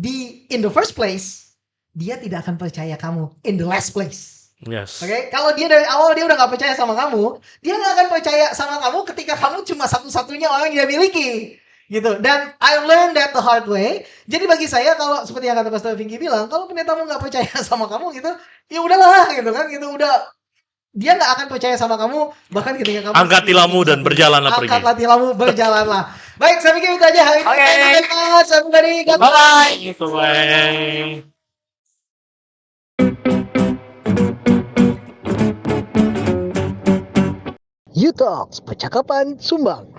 in the first place, dia tidak akan percaya kamu in the last place. Yes. Oke, kalau dia dari awal dia udah gak percaya sama kamu, dia gak akan percaya sama kamu ketika kamu cuma satu-satunya orang yang dia miliki, gitu. Dan I learned that the hard way. Jadi bagi saya kalau seperti yang kata Pastor Vicky bilang, kalau pendetamu gak percaya sama kamu gitu, ya udahlah, gitu kan, gitu udah. Dia gak akan percaya sama kamu bahkan ketika kamu Angkat tilammu dan berjalanlah pergi. Angkatlah tilammu, berjalanlah. Baik, saya pikir itu aja hari ini. Oke. Everybody, God Bye. Bye. You Talks, percakapan sumbang.